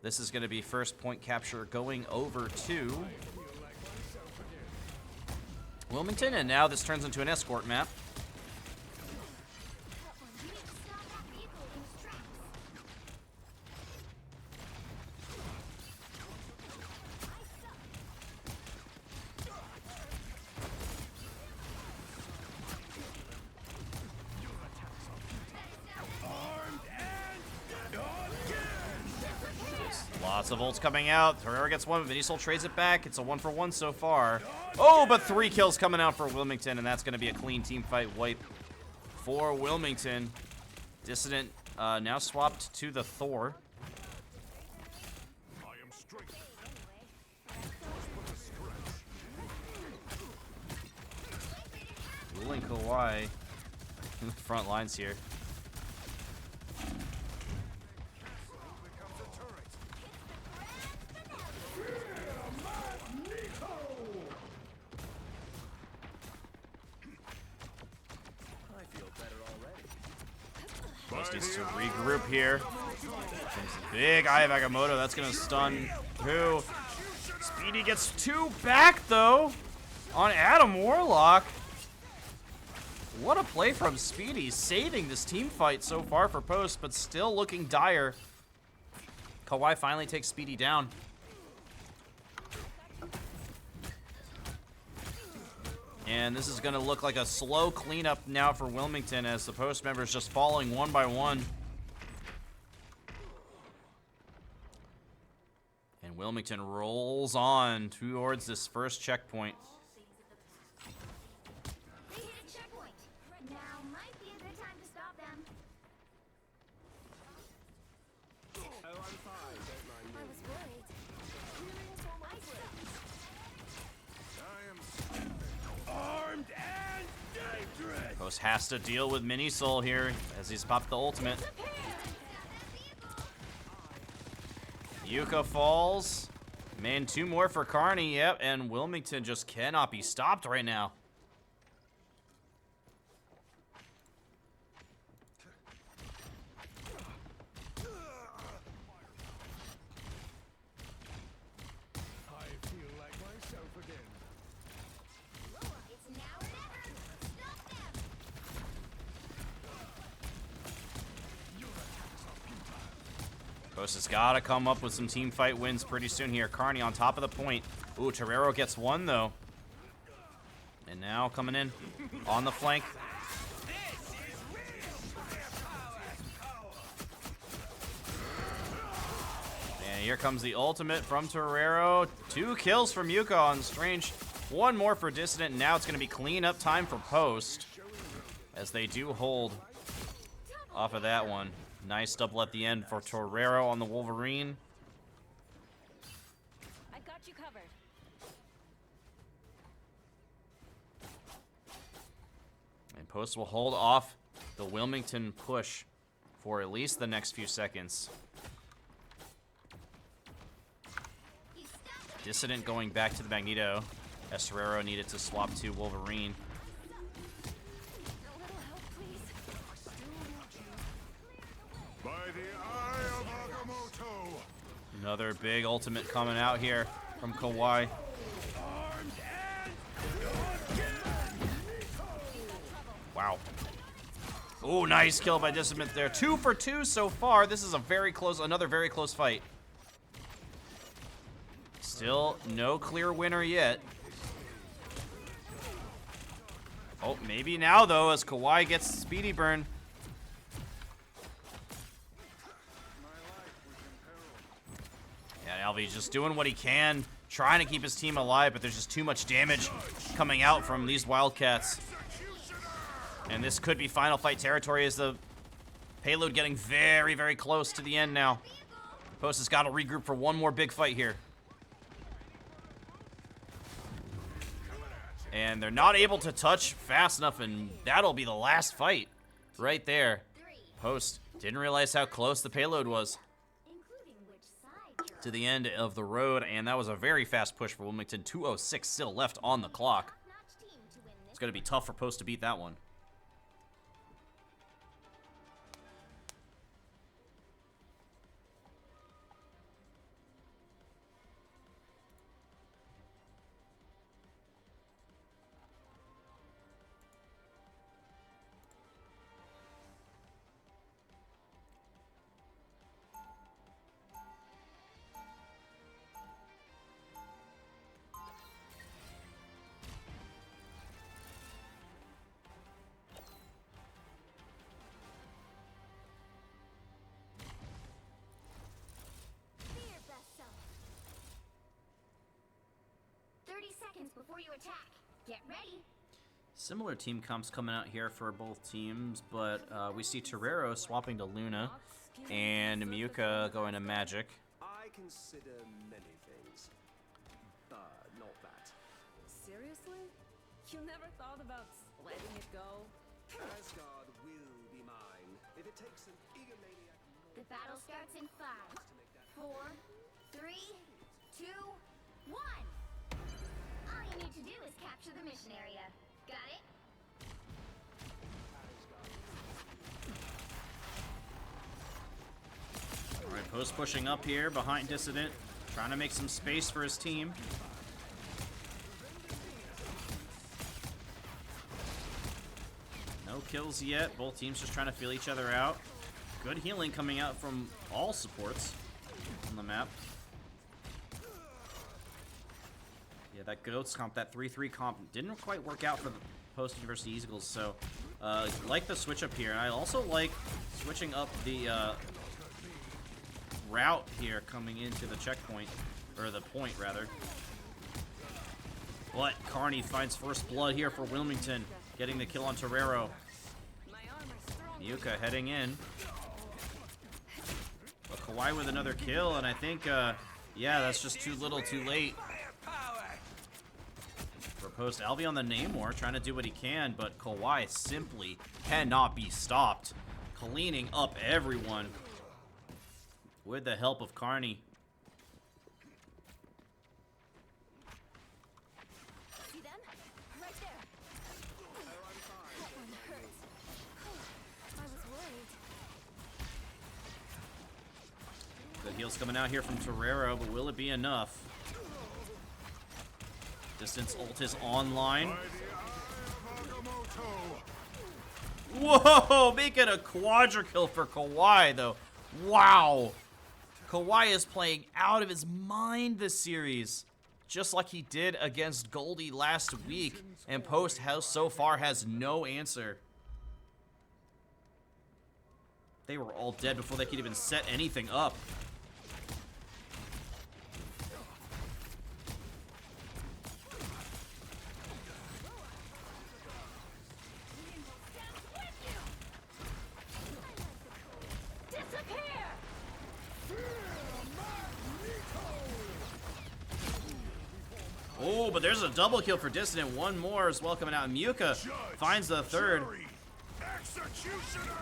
this is going to be first point capture going over to Wilmington, and now this turns into an escort map. Lots of ults coming out. Herrera gets one, Minisoul trades it back. It's a 1-for-1 so far. Oh, but 3 kills coming out for Wilmington, and that's going to be a clean team fight wipe for Wilmington. Dissident now swapped to the Thor. I am straight. Ruling Klowa in the front lines here. Post needs to regroup here. Big Eye of Agamotto. That's going to stun who? Speedy gets 2 back, though, on Adam Warlock. What a play from Speedy, saving this team fight so far for Post, but still looking dire. Kawhi finally takes Speedy down. And this is going to look like a slow cleanup now for Wilmington as the post members just falling one by one. And Wilmington rolls on towards this first checkpoint. They hit a checkpoint. Now might be a good time to stop them. Oh, I'm fine. Don't mind me. I was worried. I am armed and dangerous. Post has to deal with Mini Soul here as he's popped the ultimate. Mewca falls. Man, 2 more for Carney. Yep, and Wilmington just cannot be stopped right now. I feel like myself again. Klowa, it's now or never. Stop them. Post has got to come up with some team fight wins pretty soon here. Carney on top of the point. Ooh, Torero gets one, though. And now coming in on the flank. And here comes the ultimate from Torero. 2 kills for mewca on Strange. 1 more for Dissident. Now it's going to be clean-up time for Post, as they do hold off of that one. Nice double at the end for Torero on the Wolverine. I got you covered. And Post will hold off the Wilmington push for at least the next few seconds. Dissident going back to the Magneto, as Torero needed to swap to Wolverine. A little help, please. By the eye of Agamotto. Another big ultimate coming out here from Kawhi. Wow. Oh, nice kill by Dissident there. 2 for 2 so far. This is a very close, another very close fight. Still no clear winner yet. Oh, maybe now though, as Kawhi gets Speedy Burn. Yeah, Alvy's just doing what he can, trying to keep his team alive, but there's just too much damage coming out from these Wildcats. And this could be final fight territory as the payload getting very, very close to the end now. Post has got to regroup for one more big fight here. And they're not able to touch fast enough, and that'll be the last fight right there. Post didn't realize how close the payload was Including which side to the end of the road, and that was a very fast push for Wilmington. 2:06 still left on the clock. top-notch team to win It's this. going to be tough for Post to beat that one. Be your best self. 30 seconds before you attack. Get ready. Similar team comps coming out here for both teams, but we see Torero swapping to Luna and mewca going to Magic. I consider many things, but not that. Seriously? You never thought about letting it go? Asgard will be mine if it takes an egomaniac The battle starts in 5, 4, 3, 2, 1. All you need to do is capture the mission area. Got it? All right, Post pushing up here behind Dissident, trying to make some space for his team. No kills yet. Both teams just trying to feel each other out. Good healing coming out from all supports on the map. Yeah, that GOATS comp, that 3-3 comp, didn't quite work out for the post-University Eagles, so like the switch up here. And I also like switching up the route here coming into the checkpoint, or the point, rather. But Carney finds first blood here for Wilmington, getting the kill on Torero. mewca heading in. But Kawhi with another kill, and I think, yeah, that's just too little too late. For post, Albi on the Namor, trying to do what he can, but Kawhi simply cannot be stopped. Cleaning up everyone with the help of Carney. See them? Right there. That one hurts. I was worried. Good heals coming out here from Torero, but will it be enough? Distance ult is online. Whoa, making a quadra kill for Kawhi, though. Wow. Kawhi is playing out of his mind this series, just like he did against Goldie last week. And Post House so far has no answer. They were all dead before they could even set anything up. Oh, but there's a double kill for Dissident. One more as well coming out. mewca finds the third. Executioner!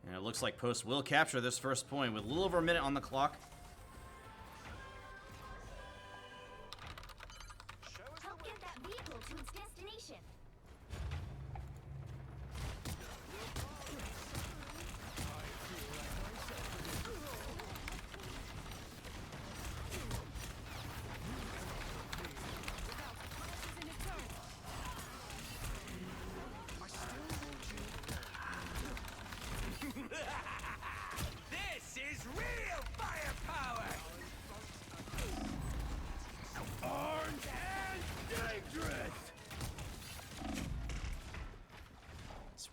And it looks like Post will capture this first point with a little over a minute on the clock. Help get that vehicle to its destination. This is real firepower! Armed and dangerous!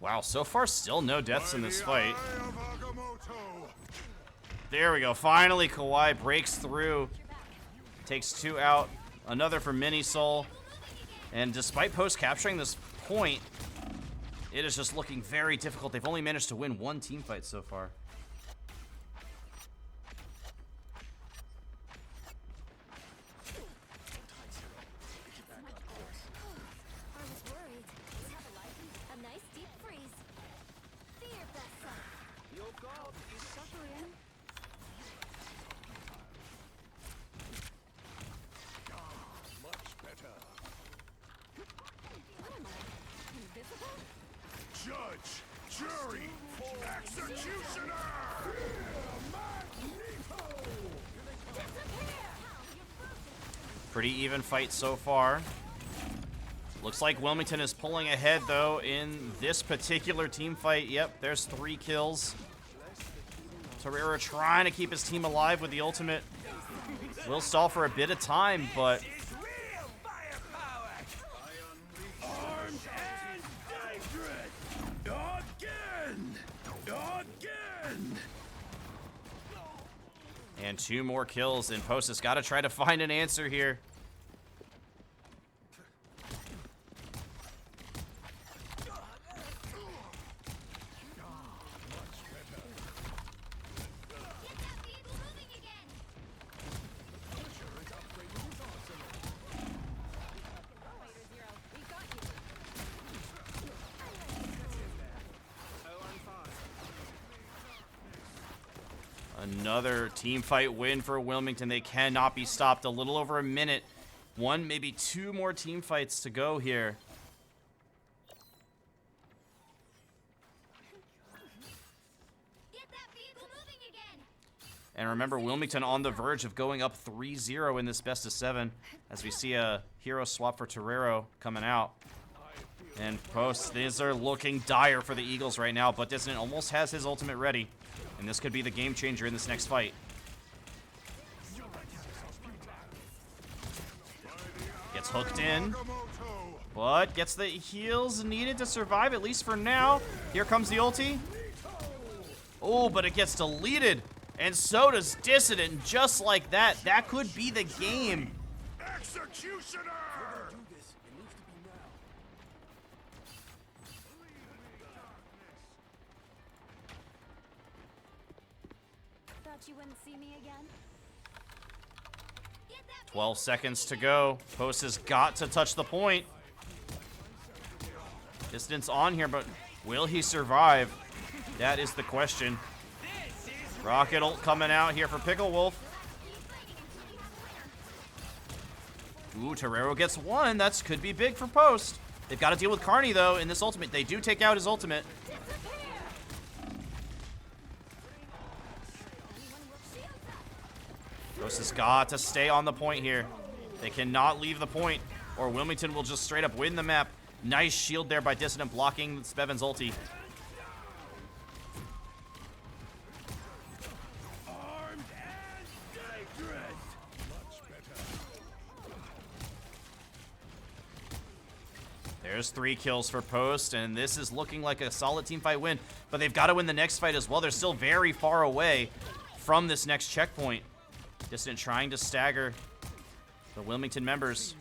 Wow, so far still no deaths in this fight. There we go. Finally, Kawhi breaks through. Takes two out. Another for Mini-Soul. And despite Post capturing this point, it is just looking very difficult. They've only managed to win one team fight so far. I was worried. A nice deep freeze. Fear vessel. Your god is suffering. Much better. What am I? Invisible? Judge, jury, executioner! Pretty even fight so far. Looks like Wilmington is pulling ahead, though, in this particular team fight. Yep, there's 3 kills. Torero trying to keep his team alive with the ultimate. Will stall for a bit of time, but It's real firepower! Armed and dangerous! Again! Again! and 2 more kills, and Post has got to try to find an answer here. Get that vehicle moving again. Another team fight win for Wilmington. They cannot be stopped. A little over a minute. 1, maybe 2 more team fights to go here. Get that vehicle moving again. And remember, Wilmington on the verge of going up 3-0 in this best of 7 as we see a hero swap for Torero coming out. And Post, these are looking dire for the Eagles right now, but Dissident almost has his ultimate ready. And this could be the game changer in this next fight. Gets hooked in, but gets the heals needed to survive, at least for now. Here comes the ulti. Oh, but it gets deleted. And so does Dissident, just like that. That could be the game. Executioner! Thought you wouldn't see me again. 12 seconds to go. Post has got to touch the point. Distance on here, but will he survive? That is the question. Rocket ult coming out here for Pickle Wolf. Ooh, Torero gets one. That could be big for Post. They've got to deal with Carney, though, in this ultimate. They do take out his ultimate. Post has got to stay on the point here. They cannot leave the point, or Wilmington will just straight up win the map. Nice shield there by Dissident blocking Speven's ulti. Armed and dangerous. Much better. There's 3 kills for Post, and this is looking like a solid team fight win. But they've got to win the next fight as well. They're still very far away from this next checkpoint. Dissident trying to stagger the Wilmington members.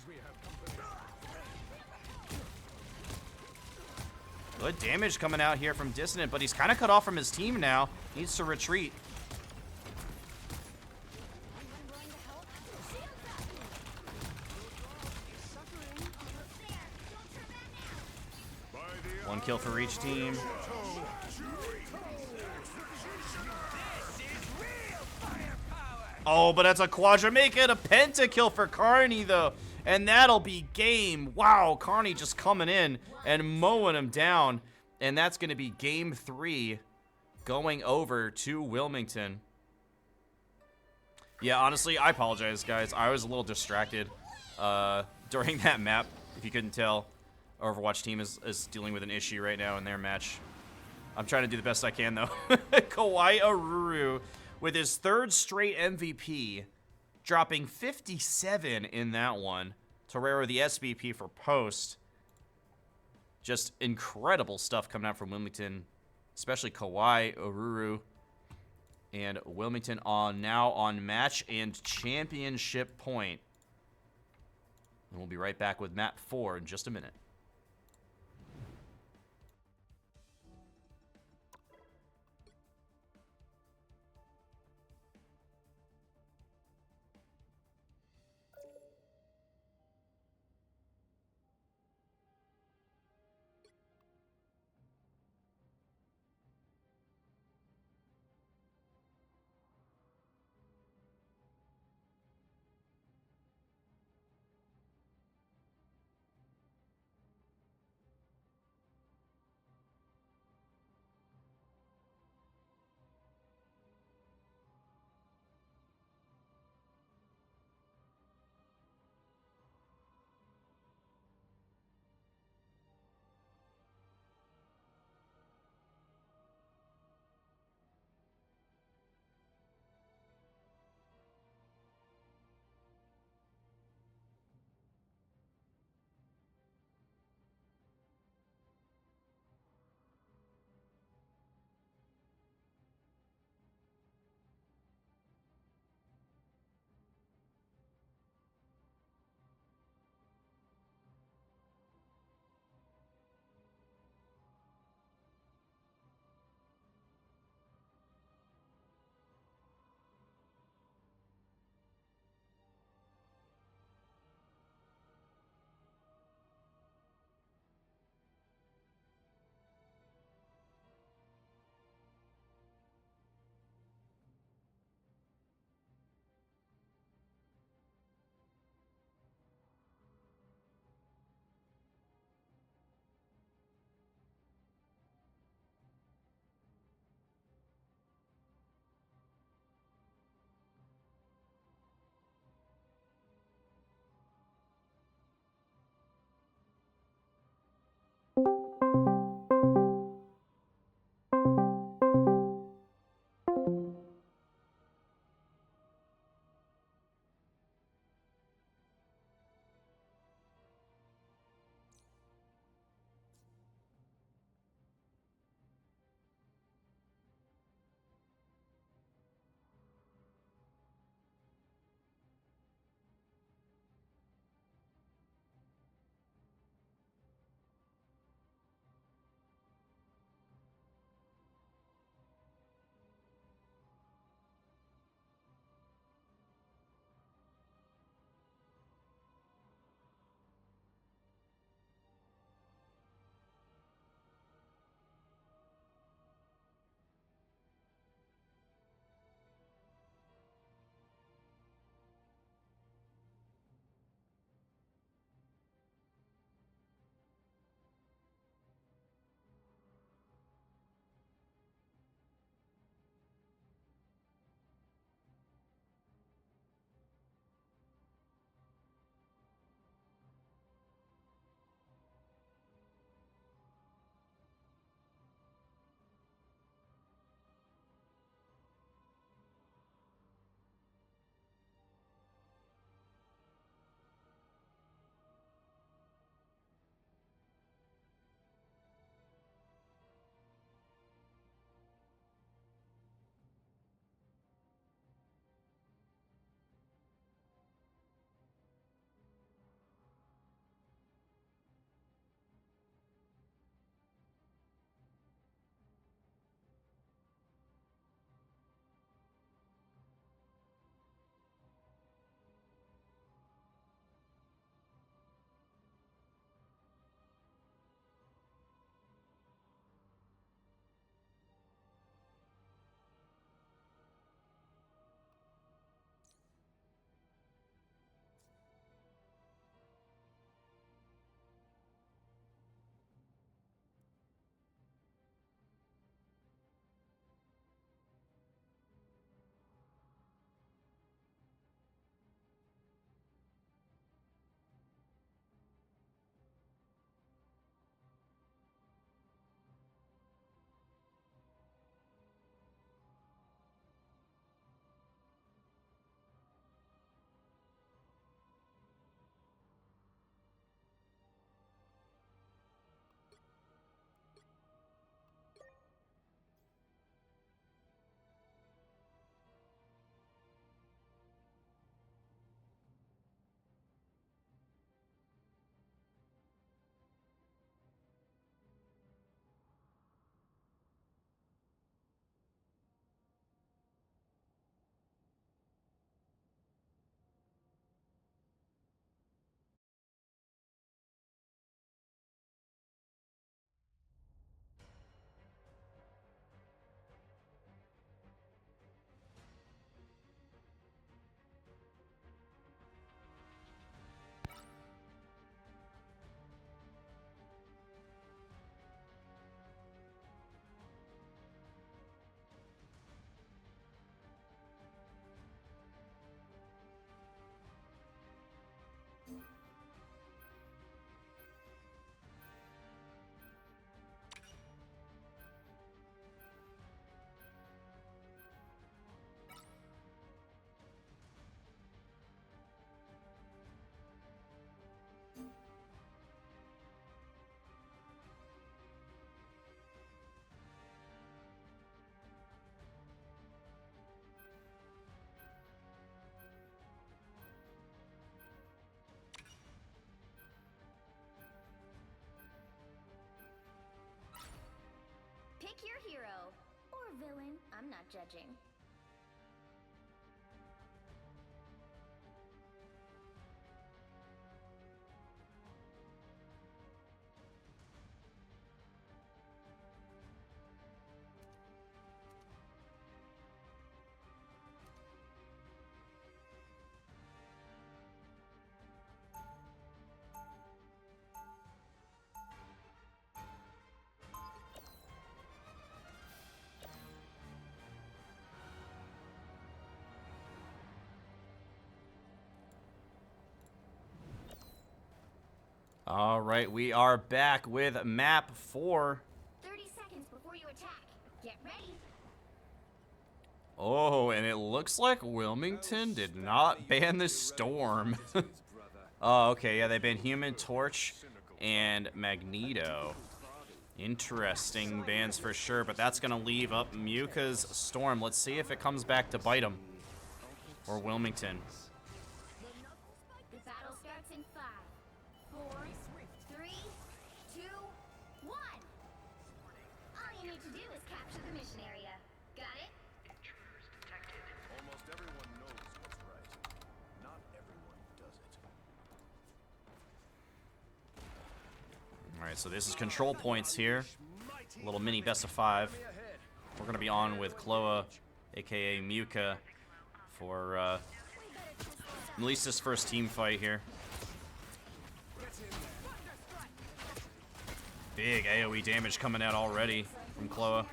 Good damage coming out here from Dissident, but he's kind of cut off from his team now. Needs to retreat. One kill for each team. Oh, but that's a quadra. Make it a pentakill for Carney, though. And that'll be game. Wow, Carney just coming in and mowing him down. And that's going to be game 3 going over to Wilmington. Yeah, honestly, I apologize, guys. I was a little distracted during that map, if you couldn't tell. Overwatch team is dealing with an issue right now in their match. I'm trying to do the best I can, though. Kawaii Aruru with his 3rd straight MVP, dropping 57 in that one. Torero, the SVP for Post. Just incredible stuff coming out from Wilmington, especially Kawaii Aruru. And Wilmington now on match and championship point. And we'll be right back with map 4 in just a minute. Pick your hero. Or villain. I'm not judging. All right, we are back with map 4. 30 seconds before you attack. Get ready. Oh, and it looks like Wilmington did not ban the storm. Oh, okay, yeah, they banned Human Torch and Magneto. Interesting bans for sure, but that's going to leave up mewca's Storm. Let's see if it comes back to bite him. Or Wilmington. The battle starts in 5, 4, 3, 2, 1. All you need to do is capture the mission area. Got it? Almost everyone knows what's right. Not everyone does it. All right, so this is control points here. A little mini best of 5. We're going to be on with Klowa, aka mewca, for at least this first team fight here. Big AoE damage coming out already from Klowa.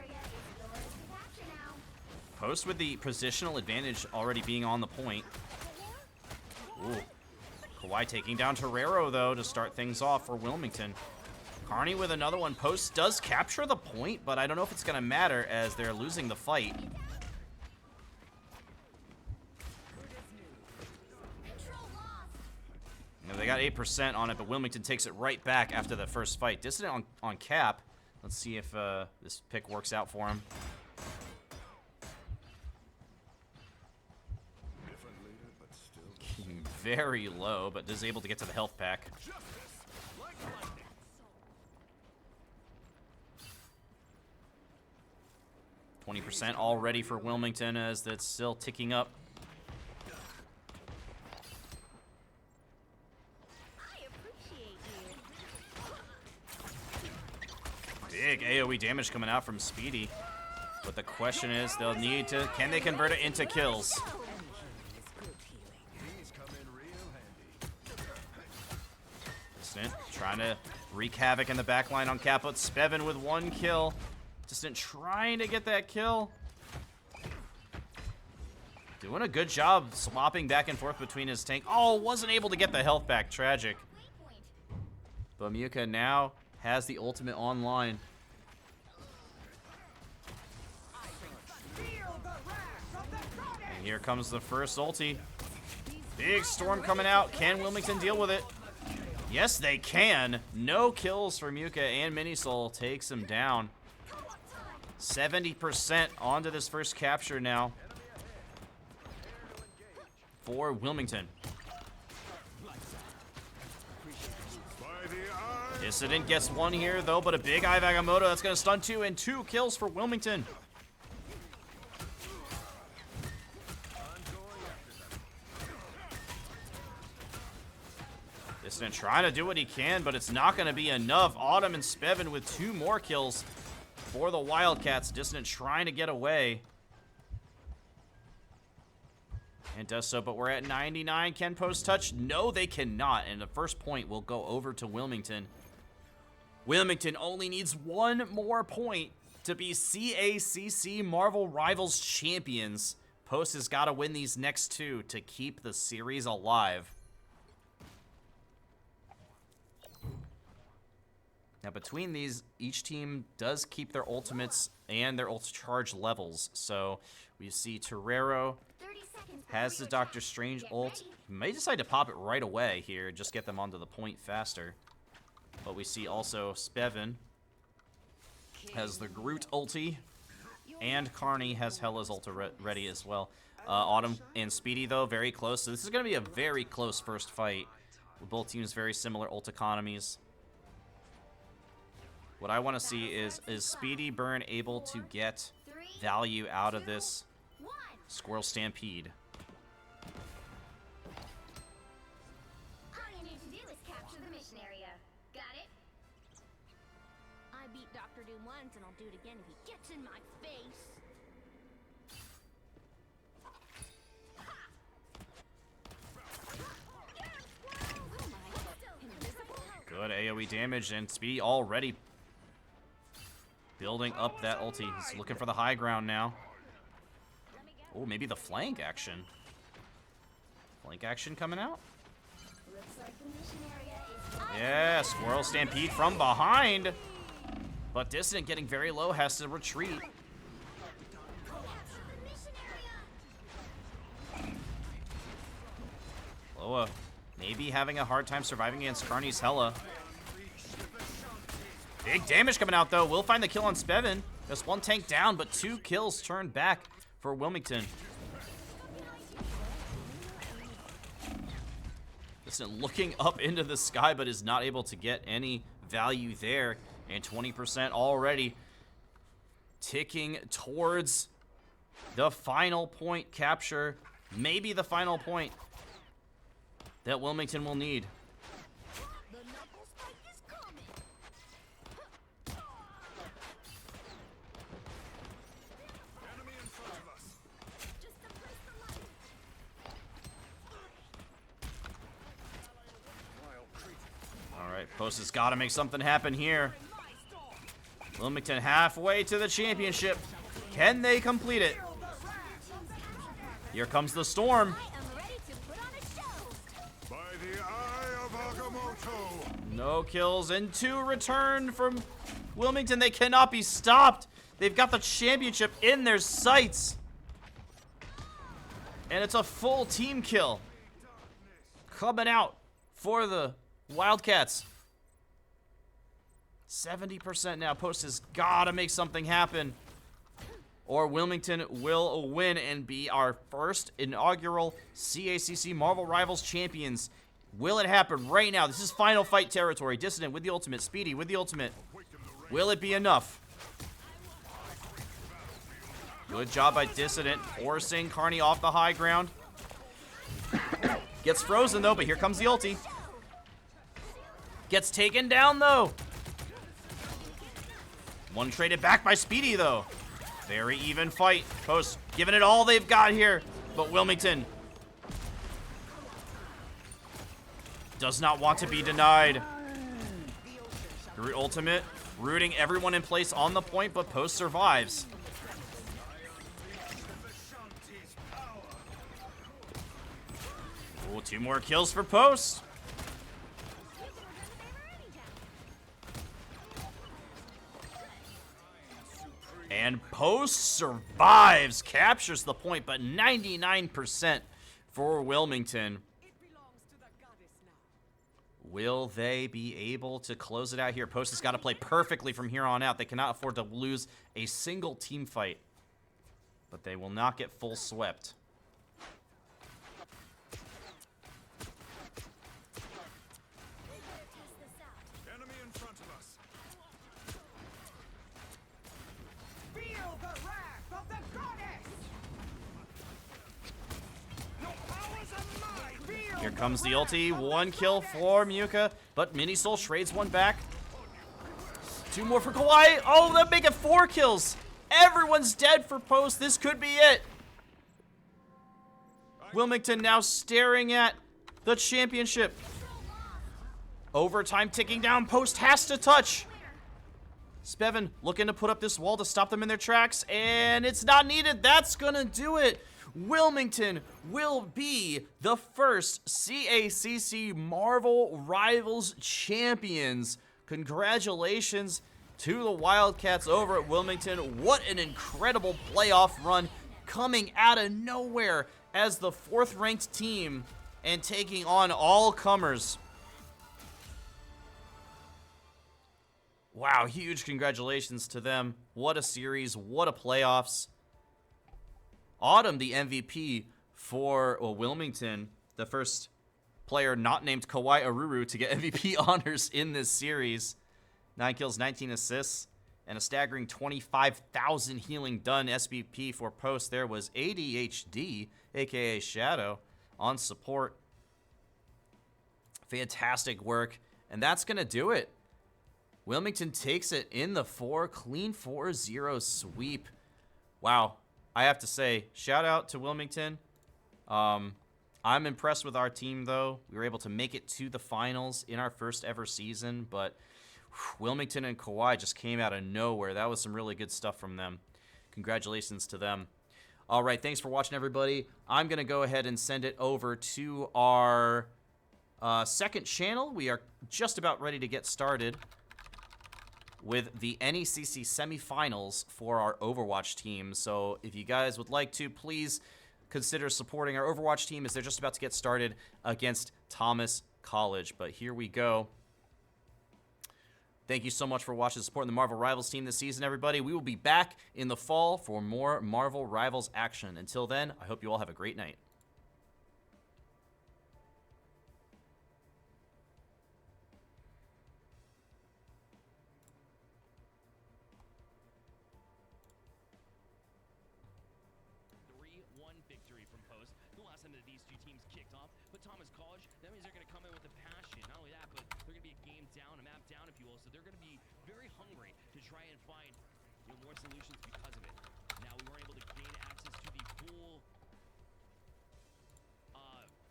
Post with the positional advantage already being on the point. Ooh. Kawhi taking down Torero, though, to start things off for Wilmington. Carney with another one. Post does capture the point, but I don't know if it's going to matter as they're losing the fight. You know, they got 8% on it, but Wilmington takes it right back after the first fight. Dissident on cap. Let's see if this pick works out for him. Very low, but is able to get to the health pack. 20% already for Wilmington as that's still ticking up. Big AoE damage coming out from Speedy. But the question is, they'll need to, can they convert it into kills? Dissident trying to wreak havoc in the backline on Kaput. Spevin with 1 kill. Dissident trying to get that kill. Doing a good job swapping back and forth between his tank. Oh, wasn't able to get the health back. Tragic. But mewca now has the ultimate online. And here comes the first ulti. Big storm coming out. Can Wilmington deal with it? Yes, they can. No kills for mewca, and Minisoul takes him down. 70% onto this first capture now for Wilmington. Dissident gets 1 here, though, but a big Eye of Agamotto. That's going to stun 2, and 2 kills for Wilmington. Dissident trying to do what he can, but it's not going to be enough. Autumn and Spevin with 2 more kills for the Wildcats. Dissident trying to get away. And does so, but we're at 99. Can Post touch? No, they cannot. And the first point will go over to Wilmington. Wilmington only needs 1 more point to be CACC Marvel Rivals champions. Post has got to win these next 2 to keep the series alive. Now, between these, each team does keep their ultimates and their ult charge levels. So we see Torero has the Doctor Strange ult. He may decide to pop it right away here, just get them onto the point faster. But we see also Spevin has the Groot ulti, and Carney has Hela's ult ready as well. Autumn and Speedy, though, very close. So this is going to be a very close first fight with both teams very similar ult economies. What I want to see is Speedy Burn able to get value out of this Squirrel Stampede? All you need to do is capture the mission area. Got it? I beat Dr. Doom once, and I'll do it again if he gets in my face. Good AoE damage, and Speedy already building up that ulti. He's looking for the high ground now. Oh, maybe the flank action. Flank action coming out? Looks like the mission area is Yeah, Squirrel Stampede from behind. But Dissident getting very low, has to retreat. capture the mission area. Klowa maybe having a hard time surviving against Carney's Hella. Big damage coming out, though. We'll find the kill on Spevin. Just one tank down, but 2 kills turned back for Wilmington. Dissident looking up into the sky, but is not able to get any value there. And 20% already ticking towards the final point capture. Maybe the final point that Wilmington will need. The knuckle spike is coming. Enemy in front of us. Just to press the light. Wild creature. All right, Post has got to make something happen here. Wilmington halfway to the championship. Can they complete it? Here comes the storm. I am ready to put on a show. By the eye of Agamotto. No kills and 2 return from Wilmington. They cannot be stopped. They've got the championship in their sights. And it's a full team kill coming out for the Wildcats. 70% now. Post has got to make something happen, or Wilmington will win and be our first inaugural CACC Marvel Rivals champions. Will it happen right now? This is final fight territory. Dissident with the ultimate. Speedy with the ultimate. Will it be enough? Good job by Dissident, forcing Carney off the high ground. Gets frozen, though, but here comes the ulti. Gets taken down, though. One traded back by Speedy, though. Very even fight. Post giving it all they've got here, but Wilmington does not want to be denied. Groot ultimate, rooting everyone in place on the point, but Post survives. Oh, 2 more kills for Post. And Post survives, captures the point, but 99% for Wilmington. Will they be able to close it out here? Post has got to play perfectly from here on out. They cannot afford to lose a single team fight, but they will not get full swept. Enemy in front of us. Feel the wrath of the goddess! Your powers are mine! Feel Here comes the ulti. 1 kill for mewca, but Mini Soul trades 1 back. 2 more for Kawaii. Oh, that make it 4 kills. Everyone's dead for Post. This could be it. Wilmington now staring at the championship. Overtime ticking down. Post has to touch. Spevin looking to put up this wall to stop them in their tracks, and it's not needed. That's gonna do it. Wilmington will be the first CACC Marvel Rivals champions. Congratulations to the Wildcats over at Wilmington. What an incredible playoff run, coming out of nowhere as the 4th ranked team and taking on all comers. Wow, huge congratulations to them. What a series, what a playoffs. Autumn, the MVP for Wilmington, the first player not named Kawhi Aruru to get MVP honors in this series. 9 kills, 19 assists, and a staggering 25,000 healing done. SBP for Post there was ADHD, aka Shadow, on support. Fantastic work. And that's going to do it. Wilmington takes it in the 4, clean 4-0 sweep. Wow. I have to say, shout out to Wilmington. I'm impressed with our team, though. We were able to make it to the finals in our first ever season, but Wilmington and Kauai just came out of nowhere. That was some really good stuff from them. Congratulations to them. All right, thanks for watching, everybody. I'm going to go ahead and send it over to our second channel. We are just about ready to get started with the NECC semifinals for our Overwatch team. So if you guys would like to, please consider supporting our Overwatch team as they're just about to get started against Thomas College. But here we go. Thank you so much for watching and supporting the Marvel Rivals team this season, everybody. We will be back in the fall for more Marvel Rivals action. Until then, I hope you all have a great night. Victory from Post. The last time that these two teams kicked off, but Thomas College, that means they're going to come in with a passion. Not only that, but they're going to be a game down, a map down, if you will. So they're going to be very hungry to try and find more solutions because of it. Now we weren't able to gain access to the full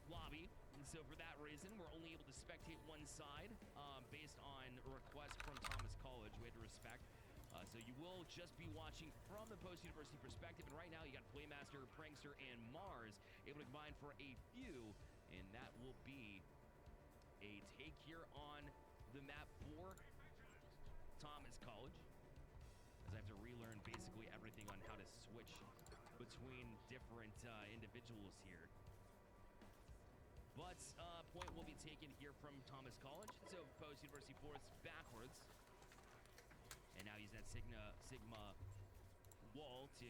lobby, and so for that reason, we're only able to spectate one side based on a request from Thomas College. We had to respect. So you will just be watching from the Post University perspective, and right now you got Playmaster, Prankster, and Mars able to combine for a few, and that will be a take here on the map for Thomas College, as I have to relearn basically everything on how to switch between different individuals here. But point will be taken here from Thomas College, so Post University forwards backwards. And now using that Sigma wall to